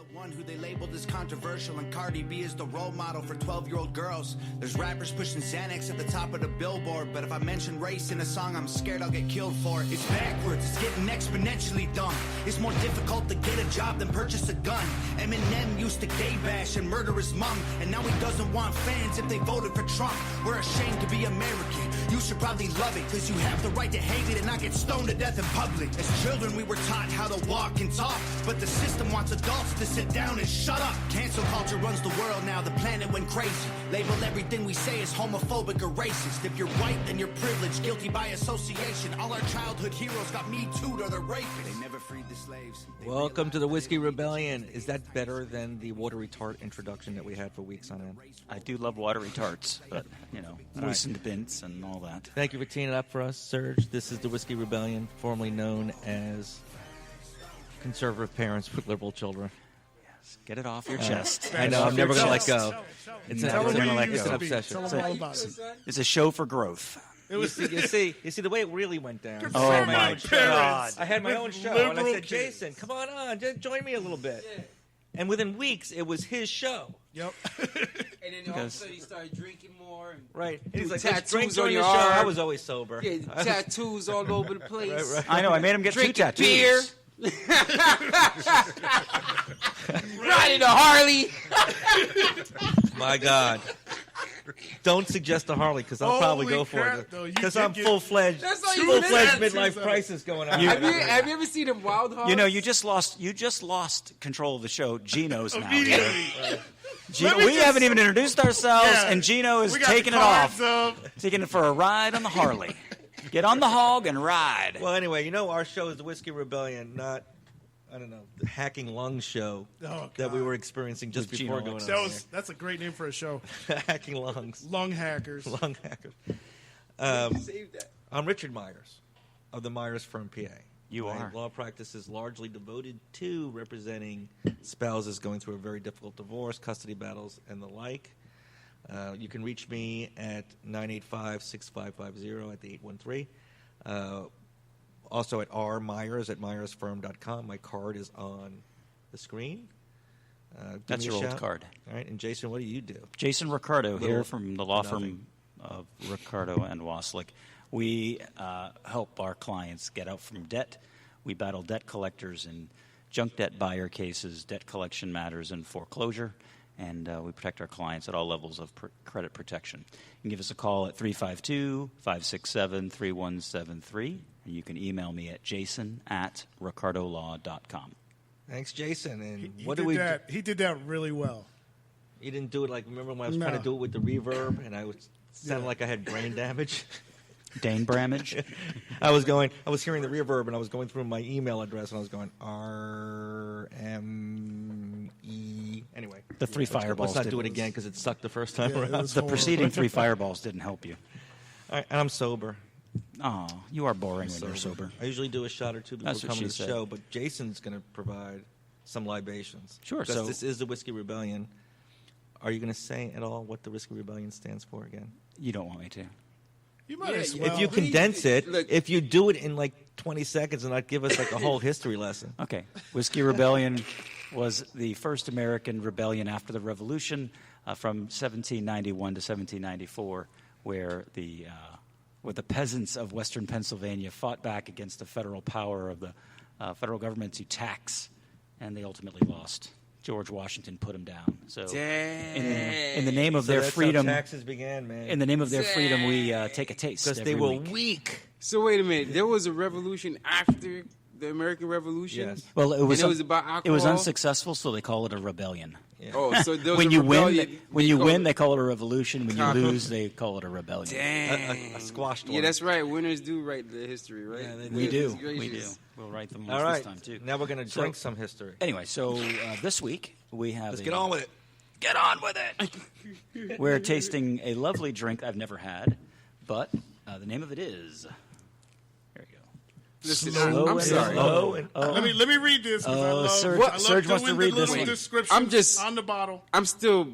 the one who they labeled as controversial, and Cardi B is the role model for 12-year-old girls. There's rappers pushing Xanax at the top of the billboard, but if I mention race in a song, I'm scared I'll get killed for it. It's backwards, it's getting exponentially dumb. It's more difficult to get a job than purchase a gun. Eminem used to gay bash and murder his mom, and now he doesn't want fans if they voted for Trump. We're ashamed to be American. You should probably love it, cause you have the right to hate it and not get stoned to death in public. As children we were taught how to walk and talk, but the system wants adults to sit down and shut up. Cancel culture runs the world now, the planet went crazy. Label everything we say as homophobic or racist. If you're white, then you're privileged, guilty by association. All our childhood heroes got Me Too'd or they're rapists. They never freed the slaves. Welcome to the Whiskey Rebellion. Is that better than the watery tart introduction that we had for weeks on end? I do love watery tarts, but, you know, moistened mints and all that. Thank you for teeing it up for us, Serge. This is the Whiskey Rebellion, formerly known as Conservative Parents with Liberal Children. Yes, get it off your chest. I know, I'm never going to let go. It's an obsession. Tell them all about it. It's a show for growth. You see the way it really went down. Oh, my God. I had my own show, and I said, Jason, come on, just join me a little bit. Yeah. And within weeks, it was his show. Yep. And then all of a sudden, you started drinking more. And right. And he's like, tattoos on your show. I was always sober. Yeah, tattoos all over the place. Right. I know. I made him get two tattoos. Beer. Riding a Harley. My God. Don't suggest a Harley, because I'll probably go for it. Because I'm full-fledged midlife crisis going on. Have you ever seen them Wild Hearts? You know, you just lost control of the show. Gino's now here. Gino, we haven't even introduced ourselves, and Gino is taking it off. Taking it for a ride on the Harley. Get on the hog and ride. Well, anyway, you know our show is the Whiskey Rebellion, not, I don't know, the Hacking Lungs show that we were experiencing just before going on. That's a great name for a show. Hacking Lungs. Lung hackers. Lung hackers. Save that. I'm Richard Myers of the Myers Firm, PA. My law practice is largely devoted to representing spouses going through a very difficult divorce, custody battles, and the like. You can reach me at 985-6550 at the 813. Also at rmyers@myersfirm.com. My card is on the screen. That's your old card. All right. And Jason, what do you do? Jason Ricardo here from the law firm of Ricardo and Waslick. We help our clients get out from debt. We battle debt collectors in junk debt buyer cases, debt collection matters, and foreclosure. And we protect our clients at all levels of credit protection. You can give us a call at 352-567-3173. And you can email me at jason@ricardolaw.com. Thanks, Jason. And He did that really well. You didn't do it like, remember when I was trying to do it with the reverb and I was sounded like I had brain damage? Dane Bramage? I was hearing the reverb and I was going through my email address and I was going RME. Anyway. The three fireballs. Let's not do it again because it sucked the first time around. The preceding three fireballs didn't help you. And I'm sober. Oh, you are boring when you're sober. I usually do a shot or two before coming to the show, but Jason's going to provide some libations. Sure. Because this is the Whiskey Rebellion. Are you going to say at all what the Whiskey Rebellion stands for again? You don't want me to. You might as well. If you condense it, if you do it in like 20 seconds and not give us like a whole history lesson. Okay. Whiskey Rebellion was the first American rebellion after the Revolution from 1791 to 1794, where the peasants of western Pennsylvania fought back against the federal power of the federal government to tax, and they ultimately lost. George Washington put them down. So, in the name of their freedom, how taxes began, man. In the name of their freedom, we take a taste. Because they were weak. So wait a minute. There was a revolution after the American Revolution. Yes. Well, it was about alcohol? It was unsuccessful, so they call it a rebellion. Yeah. Oh, so there was when a you rebellion, win, they call it a revolution. When you lose, they call it a rebellion. Dang. A squashed one. Yeah, that's right. Winners do write the history, right? Yeah, We do. We'll write them all right. this time, too. Now we're going to drink some history. Anyway, so this week we have... Let's get on with it. Get on with it! We're tasting a lovely drink I've never had, but the name of it is... There you go. Listen, Slow I'm and sorry. slow. Let me read this. Serge wants to read this one. Description on the bottle. I'm still...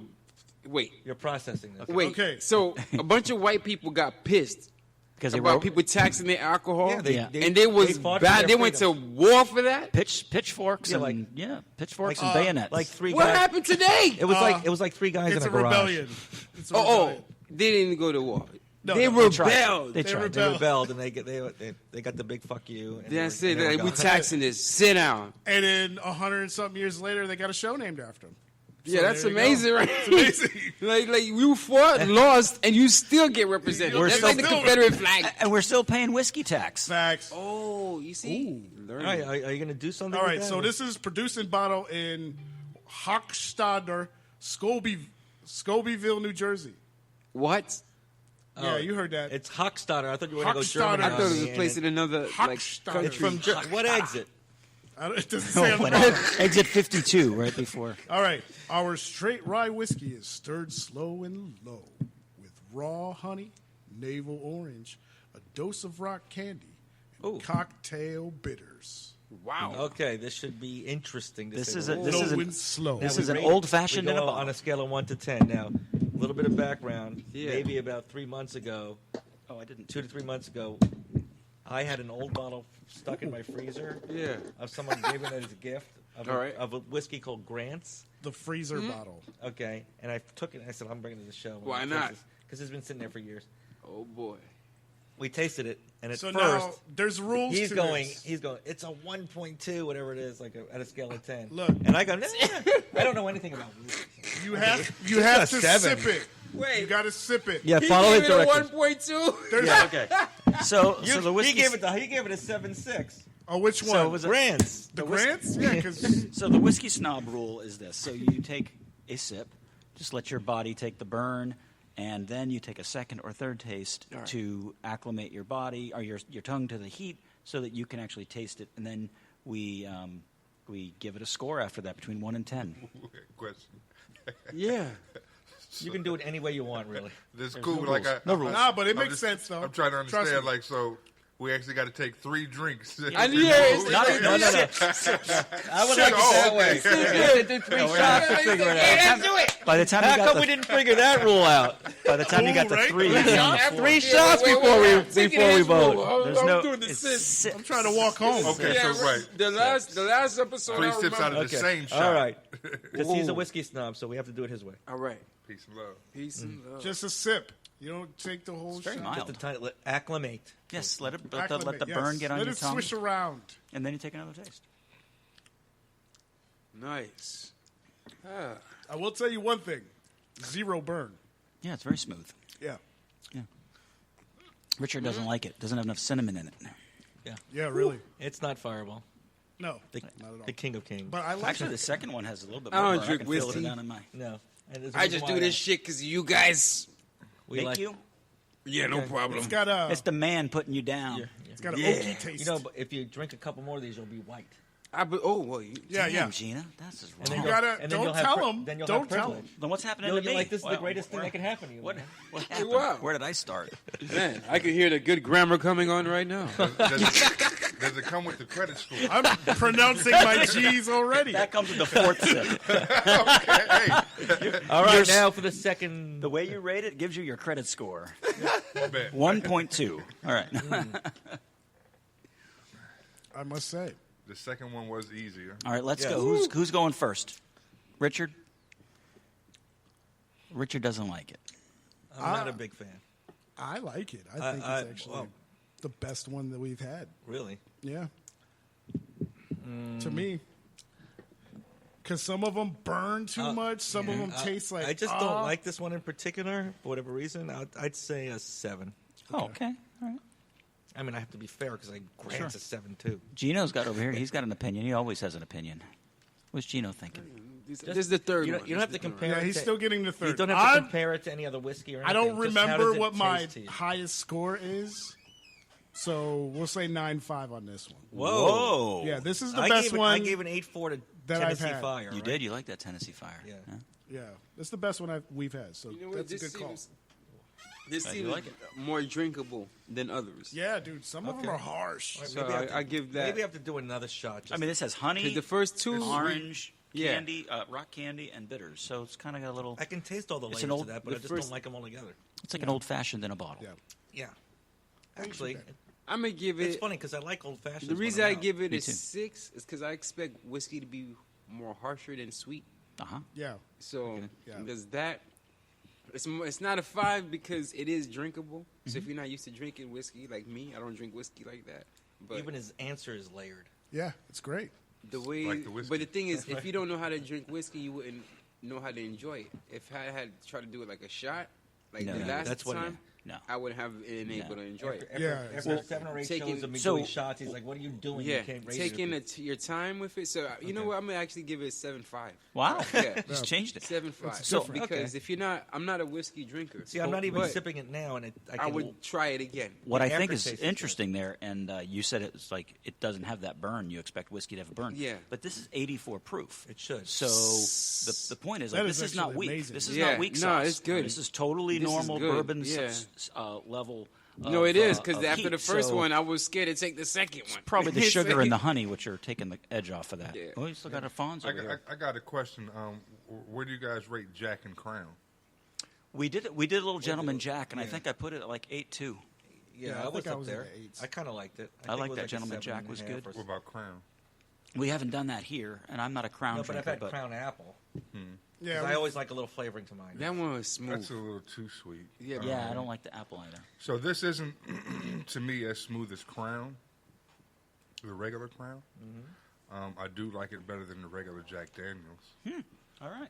Wait. You're processing this. Wait. Okay. So a bunch of white people got pissed because they about were people taxing their alcohol. Yeah, and they was fought for bad. their They went to freedom. war for that. pitchforks Yeah, and like- pitchforks and bayonets. Like three What guys. happened today? It was like three guys in It's a a garage. rebellion. It's a Oh, rebellion. they didn't go to war. No, they no, rebelled. They They tried. They rebelled. rebelled and they got the big fuck you. And That's they it. were Like, we gone. taxing this. Sit down. And then 100 and something years later, they got a show named after him. Yeah, So that's there you go. amazing, right? It's amazing. like you fought, lost, and you still get represented. We're That's still like the doing it. Confederate flag. And we're still paying whiskey tax. Facts. Oh, you see? All right, are you going to do something? All with right, that? so this is produced and bottled in Hochstadter, Scobeyville, New Jersey. What? Yeah, you heard that. It's Hochstadter. I thought you were going to go Hochstadter. German. I thought it was on a me, place in and another like Hochstadter. country. It's from what exit? It doesn't say on the bottle. Exit 52, right before. All right, our straight rye whiskey is stirred slow and low with raw honey, navel orange, a dose of rock candy, and Ooh. cocktail bitters. Wow. Okay, this should be interesting. To This say is the a least. this is Low an, and slow. this We is an rate- old-fashioned we in a go bottle. on a scale of 1 to 10. Now, a little bit of background. Yeah. Maybe about 3 months ago, Oh, I didn't. 2 to 3 months ago, I had an old bottle stuck in my freezer. Yeah. Of someone gave it as a gift of, All right. of a whiskey called Grant's. The freezer bottle. Okay, and I took it and I said, I'm bringing it to the show. Why not? Because it's been sitting there for years. Oh boy. We tasted it, and at So first, now there's rules he's to going, this. it's a 1.2, whatever it is, like at a scale of 10. Look. And I go, nah, I don't know anything about whiskey. You have a to 7. sip it. Wait. You got to sip it. Yeah, He follow gave it it a directions. 1.2. There's Okay. So the whiskey. He gave it a 7.6. Oh, which one? So was it- Grants. the Grants? Yeah, because So the whiskey snob rule is this: so you take a sip, just let your body take the burn, and then you take a second or third taste All right. to acclimate your body or your tongue to the heat, so that you can actually taste it, and then we give it a score after that between 1 and 10. Question. Yeah. You can do it any way you want, really. This is cool. no like rules. I, No I'm rules. Nah, but it I'm makes sense, though. I'm trying to Trust understand. me. Like, so we actually got to take 3 drinks. And yeah, it's Not like, no, no, no. I would like it that way. Let's do it. By the time How you got come we the, didn't figure that rule out? by the time you got the Right? 3, you're on the 4. 3 shots before we vote. There's I'm no. doing the it's sip. si- I'm trying to walk home. Okay, Yeah, so right. The last episode. 3 I sips out remember. of the same shot. All right. Because he's a Ooh. whiskey snob, so we have to do it his way. All right. Peace and love. Peace and love. Just a sip. You don't take the whole very shot. mild. Just the time, acclimate. Yes, let the Acclimate, burn yes. get on Let your it tongue, swish around. and then you take another taste. Nice. I will tell you one thing. 0 burn. Yeah, it's very smooth. Yeah. Richard doesn't like it. Doesn't have enough cinnamon in it. Yeah, really. It's not Fireball. No, The, not at all. the king of kings. But I like Actually, the it. second one has a little bit I more. don't burn. drink I can feel whiskey. it down in my. No. And there's a I reason just why do I this don't. shit because you guys. We Thank like, you. Yeah, no problem. It's got a. It's the man putting you down. It's got an Yeah. oaky taste. You know, but if you drink a couple more of these, you'll be white. Oh well. You, yeah, Damn, yeah. Gina, that's just And wrong. then You gotta. and then Don't you'll have tell pri- them. then you'll Don't have tell privilege. them. Then what's happening You're to me? like, this is the Well, greatest thing where- that can happen to you. What, man. what happened? wow. Where did I start? Man, I can hear the good grammar coming on right now. Does it come with the credit score? I'm pronouncing my G's already. That comes with the 4th sip. Hey, All right, now for the second. The way you rate it gives you your credit score. bet. 1.2. All right. I must say. The second one was easier. All right, let's Yes. go. Who's going first? Richard? Richard doesn't like it. I'm not a big fan. I like it. I think I- it's actually well- the best one that we've had. Really? Yeah. To me. Because some of them burn too much. Some of them taste like. I just don't like this one in particular for whatever reason. I'd say a 7. Oh, okay. All right. I mean, I have to be fair because Grant's a 7 too. Gino's got over here. He's got an opinion. He always has an opinion. What's Gino thinking? This is the third You one. don't, you don't have to compare. Yeah, it he's to- still getting the third. You don't have to I'm- compare it to any other whiskey or I anything. don't Just how remember does it what my taste to you? highest score is. So we'll say 9.5 on this one. Whoa! Yeah, this is the I best gave one. I gave an 8.4 to that I've Tennessee had. Fire. You right? did? You like that Tennessee Fire? Yeah. Yeah, it's the best one we've had. So You know what? that's a This good call. seems, this you seems like it? more drinkable than others. Yeah, dude. Some of them Okay. are harsh. Right, So maybe have to- I give that. Maybe I have to do another shot. Just I mean, this has honey, 'Cause the first two, orange, Yeah. candy, rock candy, and bitters. So it's kind of got a little. I can taste all the It's layers an to old- that, but the I just first- don't like them all together. It's like an old fashioned in a bottle. Yeah. Yeah. Actually, I'm gonna give it's it. funny because I like old fashioned. The reason I give it Me a too. 6 is because I expect whiskey to be more harsher than sweet. Yeah. So Yeah. does that? It's not a 5 because it is drinkable. So if you're not used to drinking whiskey like me, I don't drink whiskey like that. But even his answer is layered. Yeah, it's great. the way, Like the whiskey. but the thing is, if you don't know how to drink whiskey, you wouldn't know how to enjoy it. If I had tried to do it like a shot, like No, the no, last that's what- time, no. I wouldn't have been able to enjoy it. Yeah, After 7 or 8 taking- shows of me so- doing shots, he's like, "What are you doing? Yeah, You can't raise taking your your time with it. So you know what? I'm gonna actually give it 7.5. Wow. Yeah. Just changed it. 7.5. So- because if you're not, I'm not a whiskey drinker. See, I'm not even but sipping it now, and I I can. would try it again. What I The think is aftertaste is good. interesting there, and you said it's like it doesn't have that burn. You expect whiskey to have a burn. Yeah. But this is 84 proof. It should. So the point is, That like, is this is not actually weak. amazing. This is Yeah. not weak No, sauce. it's good. This is totally This is normal good. bourbon Yeah. level. No, of, it is of because after heat. the first So one, I was scared to take the second one. probably the It's sugar like- and the honey, which are taking the edge off of that. Yeah. Oh, you still got Alphonse over here. I got a question. Where do you guys rate Jack and Crown? We did a little Gentleman Jack, and I think I put it at like 8.2. Yeah, Yeah, I I was think I up was in there. the eights. I kind of liked it. I think like it was that a Gentleman 7.5 Jack was good. or What about Crown? We haven't done that here, and I'm not a Crown No, but I've drinker. had But Crown Apple. Yeah, 'Cause I always like a little flavoring to mine. That one was smooth. That's a little too sweet. Yeah, yeah, I don't like the apple either. So this isn't, to me, as smooth as Crown, the regular Crown. I do like it better than the regular Jack Daniels. All right.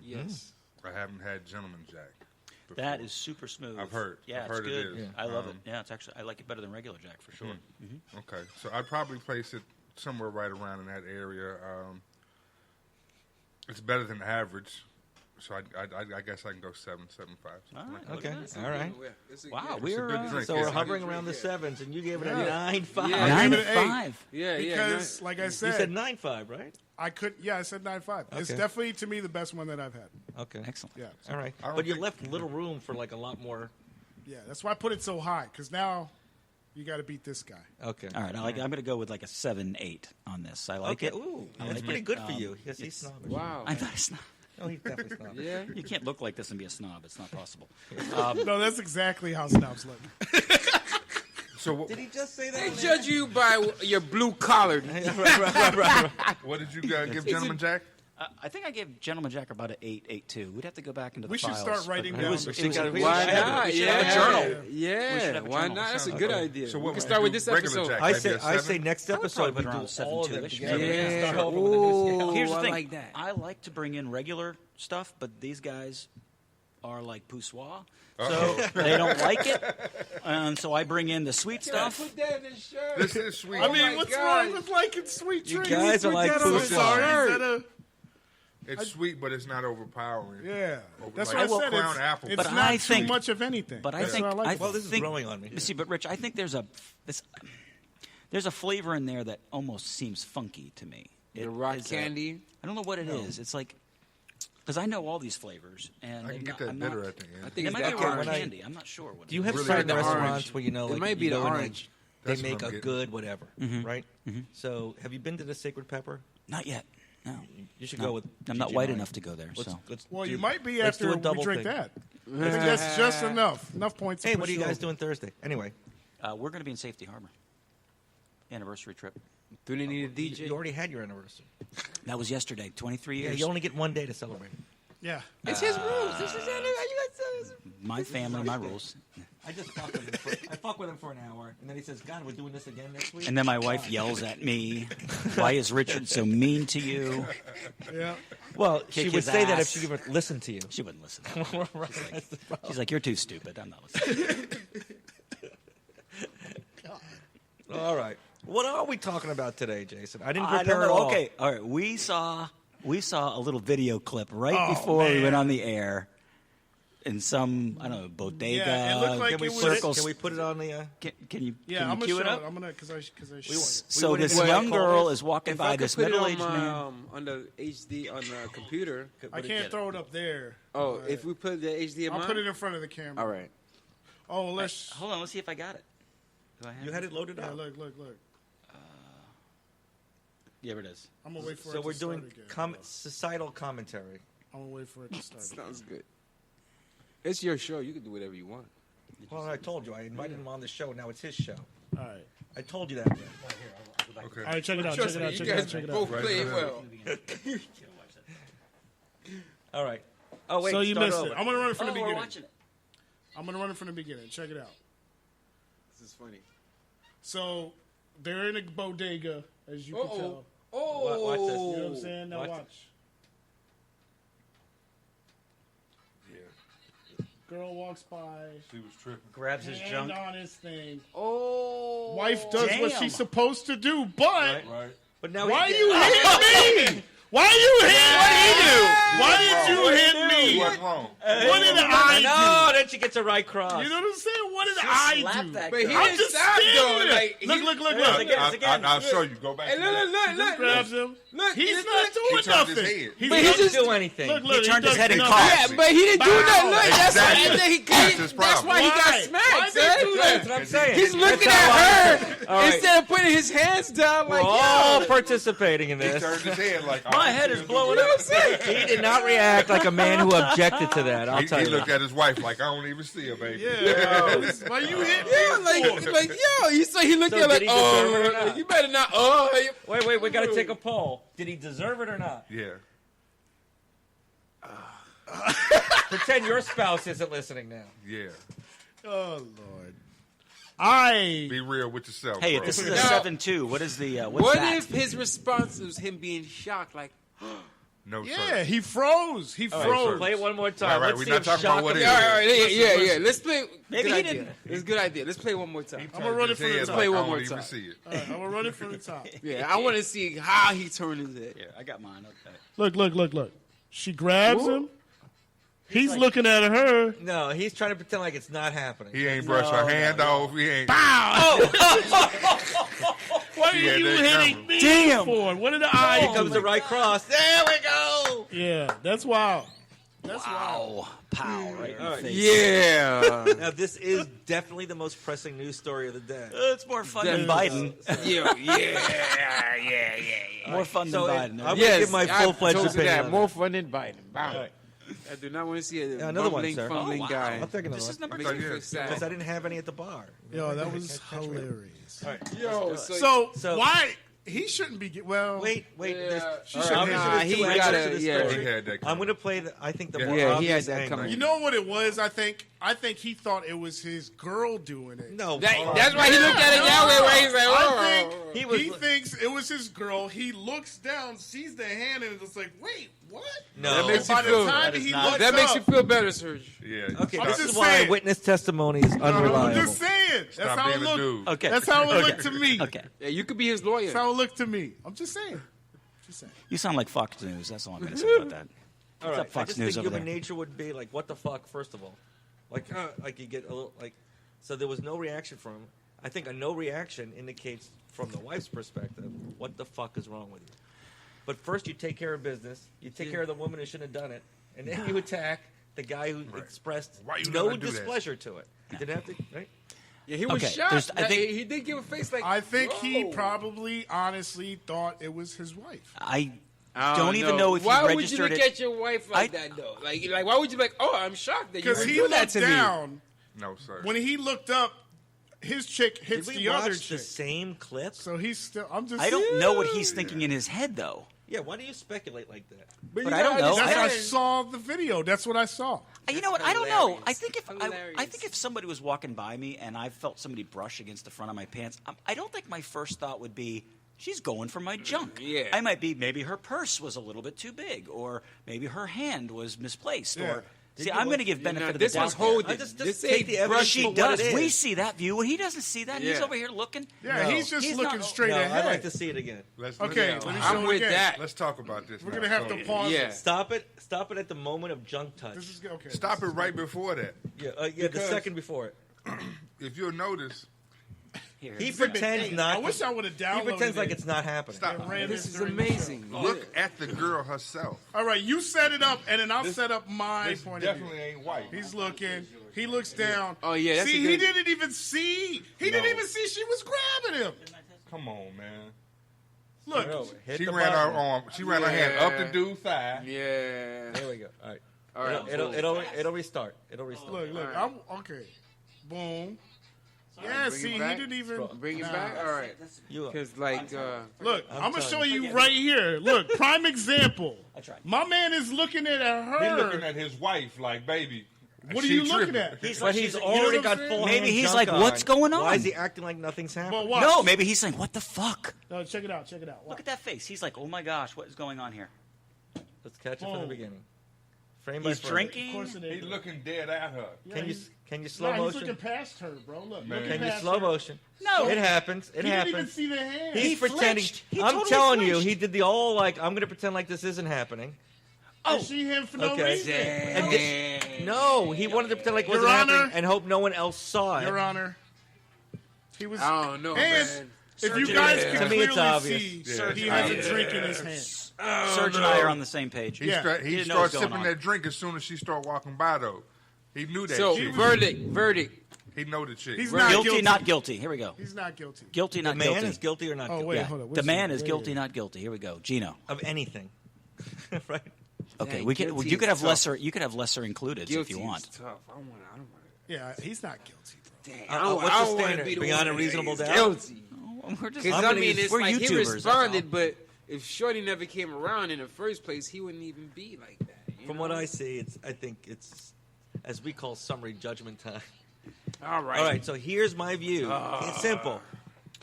Yes. I haven't had Gentleman Jack. before. That is super smooth. I've heard. Yeah, I've it's heard it good. is. I love it. Yeah, it's actually I like it better than regular Jack for sure. Okay, so I'd probably place it somewhere right around in that area. It's better than average, so I guess I can go 7.5. All right. Okay, look at that. all right. Wow, It's a we're good drink. So Yeah. we're hovering around the 7s, and you gave it a Yeah. 9.5. Yeah. nine give it an eight. 5. Yeah, because, like I You said, said 9.5, right? I could. Yeah, I said 9.5. It's Okay. definitely to me the best one that I've had. Okay. Excellent. Yeah, All right. I don't But you think- left little room for like a lot more. yeah. That's why I put it so high because now you got to beat this guy. Okay. All right, I'm going to go with like a 7-8 on this. I like Okay. it. Ooh, I that's like pretty it. good for you. Yes, he's it's- snobbish. Wow. I'm not a snob. No, he's definitely snobbish. Yeah. You can't look like this and be a snob. It's not possible. No, that's exactly how snobs look. So Did he just say They that? judge you by your blue collar. what did you give Gentleman Jack? I think I gave Gentleman Jack about an 8.2. We'd have to go back into the We should files. start but writing it down was- the it was- shit. we Why should have- not? we should Yeah. have a journal. Yeah. We should have a Why journal. not? That's a Sounds good okay. idea. So we what can would start you with do? this Regular episode. Jack? I Maybe say, a I 7? say next I would episode probably we put around do a all of 7.2 them -ish. together. Yeah. Start over with the new Ooh. scale. Here's the I thing. like that. I like to bring in regular stuff, but these guys are like poussoir. So they don't like it. And so I bring in the sweet stuff. Put that in the shirt. This is sweet. I mean, my what's God. wrong with liking sweet You drinks? guys are Put like that on the poussoir. sorry. Is that a- It's sweet, but it's not overpowering. Yeah, that's Like what I said. Crown It's, Apple. it's But not I too think- much of anything. But I That's think what I like. Well, this is think, growing on me. See, but Rich, I think there's a flavor in there that almost seems funky to me. The rock is a- candy. I don't know what it is. It's like because I know all these flavors, and I they're can not- get that I'm bitter not- at the end. I think It it's might that be rock orange. candy. I'm not sure what. Do you it have is. Really certain like the restaurants orange. where you know, It like, might be you the go in and orange. they That's what make I'm a getting. good whatever, right? So, have you been to the Sacred Pepper? Not yet. No. You should No. go with. I'm not Gigi white Mine. enough to go there. Let's, So let's well, do- you might be let's do after a we double drink thing. that. I think that's just enough points. to Hey, push what are you it guys over. doing Thursday? Anyway, we're going to be in Safety Harbor. Anniversary trip. Do they need a DJ? you already had your anniversary. That was yesterday. 23 Yeah, years. you only get one day to celebrate. Yeah, It's his rules. This is it. My family, my rules. I just fuck with him. I fuck with him for an hour, and then he says, "God, we're doing this again next week." And then my wife yells at me, "Why is Richard so mean to you?" yeah. Well, she Kick would his say that if ass. she even listened to you. She wouldn't listen. Right, that's the problem. She's like, "You're too stupid. I'm not listening." All right. What are we talking about today, Jason? I didn't I prepare don't at know. all. Okay, all right. We saw a little video clip right Oh, before we man. went on the air in some I don't know bodega. Yeah, it looked like Can we, it was- put it, circles. can we put it on the? Can you Yeah, can I'm you gonna cue show it up? I'm gonna because I So wouldn't this do young it. girl is walking If by I could this put it on middle-aged my, man. on the HD on the computer. I can't throw it up there. Oh, But if we put the HDMI. I'll put it in front of the camera. All right. Oh, let's. Hold on, let's see if I got it. Do I have You had it loaded Yeah, up. look. Yeah, it is. I'm gonna wait for it. So to we're start doing again. societal commentary. I'm gonna wait for it to start. Again. Sounds good. It's your show. You can do whatever you want. Well, I told you. I invited him on the show. Now it's his show. All right. I told you that. Man. Okay. All right, check it out. Trust Check it me, out. you Check it guys out. Check it both out. play it well. All right. Oh wait. So you start missed over. it. I'm gonna run it from the we're beginning. watching it. I'm gonna run it from the beginning. Check it out. This is funny. So they're in a bodega, as you can tell. Oh. Watch this. You know what I'm saying? Now Watch watch. Yeah. Girl walks by. She was tripping. Grabs his Hand junk. on his thing. Oh. Wife does what Damn. she's supposed to do, but Right. Right. But now why he you hitting me? Why you hitting me? Why did you hit He me? wasn't wrong. What did I No, then she gets a right cross. do? You know what I'm saying? What did I slap do? that But he girl. I'm didn't just stop standing though. there. Like, Look. Again. I'll show you. Go back. Hey, to look, that. look, look, Grabs look. him. Look, He's look, not look. doing He turned his nothing. head. He's But he He just- didn't do anything. Look, He turned his does head and nothing. coughed. Yeah, but he didn't do Bow. that. Look, that's why Exactly. That's his that's why he Why? got Why smacked, they do son. That's what I'm saying. He's looking That's how at her All right. instead of putting his hands down We're like, all yo. participating in He this. turned his head like My head is blowing You know up. what I'm saying? He did not react like a man who objected to that. I'll tell He you. looked at his wife like I don't even see her, baby. Yeah, why you hit me? Yeah, like, yo, you say he looked So at her did like, he deserve it or oh, not? you better not, Wait, we got to take a poll. Did he deserve it or not? Yeah. Pretend your spouse isn't listening now. Yeah. Oh Lord. I Be real with yourself. Hey, bro. this is a No. 7-2. What is the what's What that? if his response was him being shocked, like, no, yeah, sir. he froze. He All right, froze. play it one more time. Right, Let's we're see not if talking about shock what him- it all is. right, yeah. Let's play. Maybe good he idea. didn't. It's a good idea. Let's play one more time. I'm gonna run it from the His top. head Play like, one I more don't even time. see it. All right, I'm gonna run it from the top. Yeah, I want to see how he turned his head. Yeah, I got mine. Okay. Look. She grabs him. He's looking at her. No, he's trying to pretend like it's not happening. He ain't brushed her hand off. He ain't. What are She had you that hitting camera. me Damn. for? What did I Here do? comes the right cross. There we go. Yeah, that's wild. That's wild. Wow. Pow. Right in the face. Yeah. Now, this is definitely the most pressing news story of the day. It's more fun than Biden. yeah. More fun So, than Biden. I'm gonna Yes, give my full-fledged I told you opinion. that. on More it. fun than Biden. Wow. All right. I do not want to see a Yeah, another one, mumbling, sir. fumbling Oh, wow. guy. I'll take another This one. is number Makes me 2. feel sad. Because I didn't have any at the bar. Yo, that was hilarious. All right. Yo, So why he shouldn't be? Well, Wait. Yeah. There's, She all should obviously have- there's Nah, two he angles gotta- to this yeah. story. He had that I'm coming. going to play, I think, the Yeah. more Yeah, he obvious had that angle. coming. you know what it was? I think he thought it was his girl doing it. No. That's why he looked at it that way, where he's like, I oh. think He was- he thinks it was his girl. He looks down, sees the hand, and it's like, wait, what? No. That makes By you feel- the time that he is not- looks That makes up, you feel better, Serge. Yeah. Okay, I'm this just is why saying. witness testimony is I'm unreliable. just saying. That's Stop how it being a looked. dude. Okay. That's how it Okay. looked to me. Okay. Yeah, you could be his lawyer. That's how it looked to me. I'm just saying. Just saying. You sound like Fox News. That's all I'm going to say about that. All What's right. up, Fox I just News think over human there? nature would be like, what the fuck, first of all. Like you get a little, like, so there was no reaction from him. I think a no reaction indicates, from the wife's perspective, what the fuck is wrong with you. But first you take care of business. You take care of the woman who shouldn't have done it. And then you attack the guy who expressed Why you no never do that? displeasure to it. You didn't have to, right? Yeah, he was Okay, shocked. there's- I think- he did give a face like. I think he whoa. probably honestly thought it was his wife. I don't even know if why he would you registered look it. at your wife like I- that though? Like why would you be like, oh, I'm shocked that you Because would he do that looked to me. down. No, sir. When he looked up, his chick Did hits we the other watch the chick. same clip? So he's still. I'm just. I don't know what he's thinking in his head, though. Yeah, why do you speculate like that? But you I don't gotta know. That's understand- I saw the video. That's what I saw. You know what? I don't know. I Hilarious. think if I Hilarious. think if somebody was walking by me and I felt somebody brush against the front of my pants, I don't think my first thought would be, she's going for my junk. Yeah. I might be, maybe her purse was a little bit too big, or maybe her hand was misplaced, Yeah. or see, I'm going to give benefit of the this doubt. was there. holding. I just This take ain't the evidence brushing for She what does. it is. We see that view. He doesn't see that. He's Yeah. over here looking. Yeah, No. he's just He's looking not- straight No, ahead. I'd like to see it again. Okay, let me show I'm it with again. that. Let's talk about this. We're now. gonna have So, to pause. Yeah. it. Stop it at the moment of junk touch. This is okay. Stop it right before that. Yeah, the Because- second before it. If you'll notice, Here. He pretends not. I wish I would have He downloaded pretends like it. it's not happening. stop. and ran This it is during the show. amazing. Look at the girl herself. All right, you set it up, and then I'll set up my This point of definitely view. ain't white. He's looking. He looks down. Oh, yeah, that's See, a he good- didn't even see. He didn't even see she was grabbing him. Come on, man. Look, No, hit She the ran her button. arm. She ran her hand up the Yeah. dude's thigh. Yeah. There we go. All right. All right. It'll restart. It'll restart. look. All right. I'm okay. Boom. Bring Yeah, it see, he back. didn't even Bring it Nah. back. All right. You Because like, Look, I'm I'm gonna telling show you. you right here. Look, prime example. That's right. My man is looking at her. He looking at his wife like, baby. What are she you looking tripping. at? He's But like, he's you know already what got I'm saying? full. Maybe hand he's junk like, on. what's going Why on? is he acting like nothing's happening? But watch. No, maybe he's saying, what the fuck? No, check it out. Check it out. Look Watch. at that face. He's like, oh my gosh, what is going on here? Let's catch it from the Boom. beginning. Frame by He's frame. drinking. Of course it He is. looking dead at her. Yeah, Can you he's- can you slow Nah, he's looking motion? past her, bro. Look, Man. looking Can you past slow her. motion? No. It happens. It He didn't even happens. see the hand. He's He pretending. flinched. He I'm totally telling you, flinched. he did the all like I'm gonna pretend like this isn't happening. Oh, she him for no Okay. reason. And this, no, he wanted to pretend like it Your wasn't Honor. happening and hope no one else saw it. Your Honor. He was. I don't know, And man. if you Surgeon- guys Yeah. can To me, it's clearly obvious. see, Yeah, he it's has obvious. a drink in his hand. Serge and I are on the same page. He, Yeah. He he didn't know started what's going sipping on. that drink as soon as she started walking by, though. He knew that So chick. verdict. He know the chick. He's not Guilty, guilty. not guilty. Here we go. He's not guilty. Guilty, The not man guilty. is guilty or not Oh, guilty wait, Yeah. hold on. The man is Wait. guilty, not guilty. Here we go. Gino. of anything, right? Okay, Dang, we can. guilty You could is have tough. lesser. You could have lesser included Guilty if you want. is tough. I don't want Yeah, he's not guilty, bro. to. Dang, What's the I don't want standard? to be the Beyond one a that reasonable is doubt? Guilty. We're just, Because I'm I gonna mean, use- it's we're like he YouTubers, that's responded, all. but if Shorty never came around in the first place, he wouldn't even be like that. you From know? what I see, I think it's as we call summary judgment time. All right. All right, so here's my view. It's simple.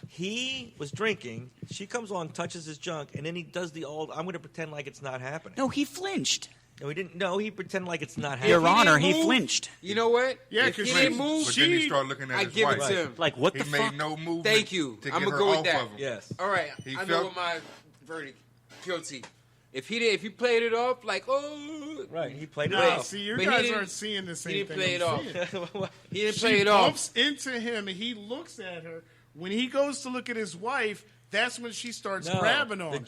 He was drinking. She comes along, touches his junk, and then he does the old. I'm going to pretend like it's not happening. no, he flinched. No, he didn't. No, he pretended like it's not happening. Your he Honor, didn't he move, flinched. You know what? Yeah, if 'cause he she- didn't move, But then he She- started looking at I his give wife. it to him. Like, what He the made fuck? no movement. Thank you. To I'm get gonna her go with off that. of him. Yes. All right, He I know felt- what my verdict. Guilty. If he played it off like, oh, Right. He played it Nah, off. see, you But he guys didn't- aren't seeing the same he didn't thing. play I'm it off. seeing. he didn't She play it off. bumps into him, and he looks at her. When he goes to look at his wife, that's when she starts No, grabbing on the him.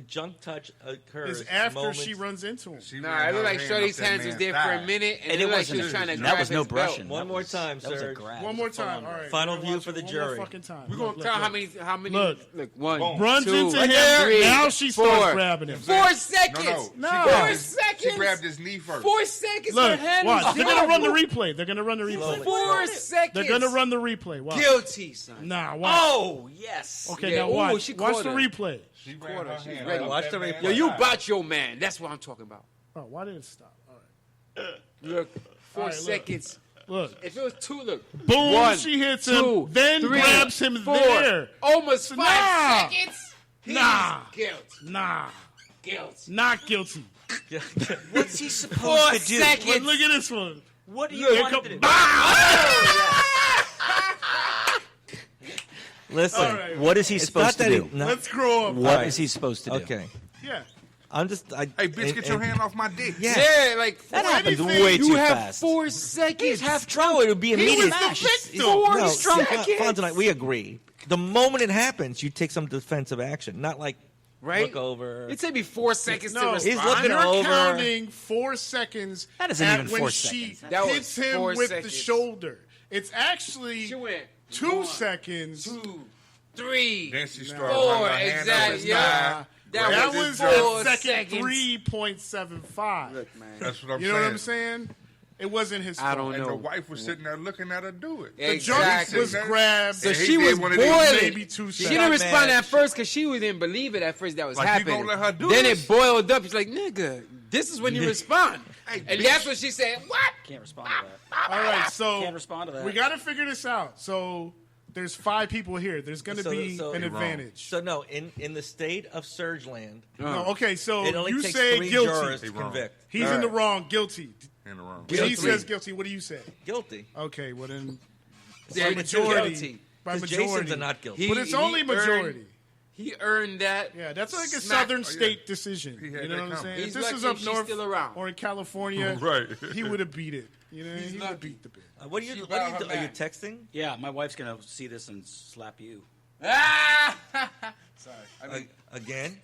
junk touch occurs Is after moments- she runs into him. She Nah, ran it looked her like hand Shorty's up that hands was man's there for a thigh. minute, and, And it it looked like wasn't. she was trying to That grab was no his belt. brushing. One That more was- time, that was a Serge. grab. One It more was a full time. on All right. Final we're gonna view watch for it the one more jury. fucking time. We're gonna Look, count look. how many. Look. One, Boom. Runs two, into him. three, Now she four. starts grabbing him. 4 seconds. No. No. She 4 grabbed his- seconds. She grabbed his knee first. 4 seconds. Look, her hand watch. was They're gonna down. run the replay. They're gonna run the replay. Slowly. 4 seconds. They're gonna run the replay. Watch. Guilty, son. Nah, watch. Oh yes. Okay, Yeah, now ooh, watch. she Watch caught the her. replay. She ran her She's hand ready. up Watch that the man's replay. Yo, you thigh. bought your man. That's what I'm talking about. Oh, why did it stop? All right. Look, 4 All right, look. seconds. Look. If it was 2, look. Boom, 1, she hits him, 2, then 3, grabs him 4, there. Almost 5 Nah. seconds. He's Nah. Guilt. Nah, Guilt. not guilty. What's he supposed 4 to do? seconds. But look at this one. What do you Here want him come- to do? Listen. All right. What is he It's supposed not to that do? he- no. Let's grow up. What All right. is he supposed to do? Okay. Yeah. I'm just. Hey, bitch, get your hand off my dick. Yeah. Yeah, like That four- happens anything- way you too have fast. 4 seconds. He's half drunk. It would be He immediate. was the victim. Four No, seconds. Fontenay, we agree. The moment it happens, you take some defensive action, not like Right? look over. It took me 4 seconds to No, respond. He's looking you're over. counting 4 seconds. That isn't at even when 4 she seconds. That was hits him 4 with the seconds. shoulder. It's actually She went 2 1, seconds. 2, 3, Then she started 4. running her hand up Exactly. his Yeah. thigh. That That was was 4 at second seconds. 3.75. Look, man. That's what I'm You saying. know what I'm saying? It wasn't his fault. I don't And know. the wife was sitting there looking at her do it. The Exactly. junk was grabbed. So And he she did was one of these boiling. maybe 2 She seconds. didn't got respond mad. at first because she didn't believe it at first that was Like, you happening. gonna let her do then this? it boiled up. She's like, nigga, this is when you respond. Hey, And bitch. that's what she said. What? Can't respond to that. All right, so Can't respond to that. we got to figure this out. So there's 5 people here. There's going to So- be so- an You're wrong. advantage. So no, in the state of Surgeland, No, okay, so it only you takes say 3 guilty. jurors to He wrong. convict. He's All in the right. wrong. Guilty. In the room. He Guilty. says guilty. What do you say? Guilty. Okay, well then, Yeah, by majority. guilty. By 'Cause majority. Jason's a not guilty. But it's only majority. He earned that. Yeah, that's like a smack. southern state decision. He You had know that what I'm coming. saying? He's if this lucky is up she's north still around. or in California, Right. he would have beat it. You know, he would lucky. have beat the bit. What are you? She What got are you? her Do? Are you back. texting? Yeah, my wife's gonna see this and slap you. Ah! Sorry. Again?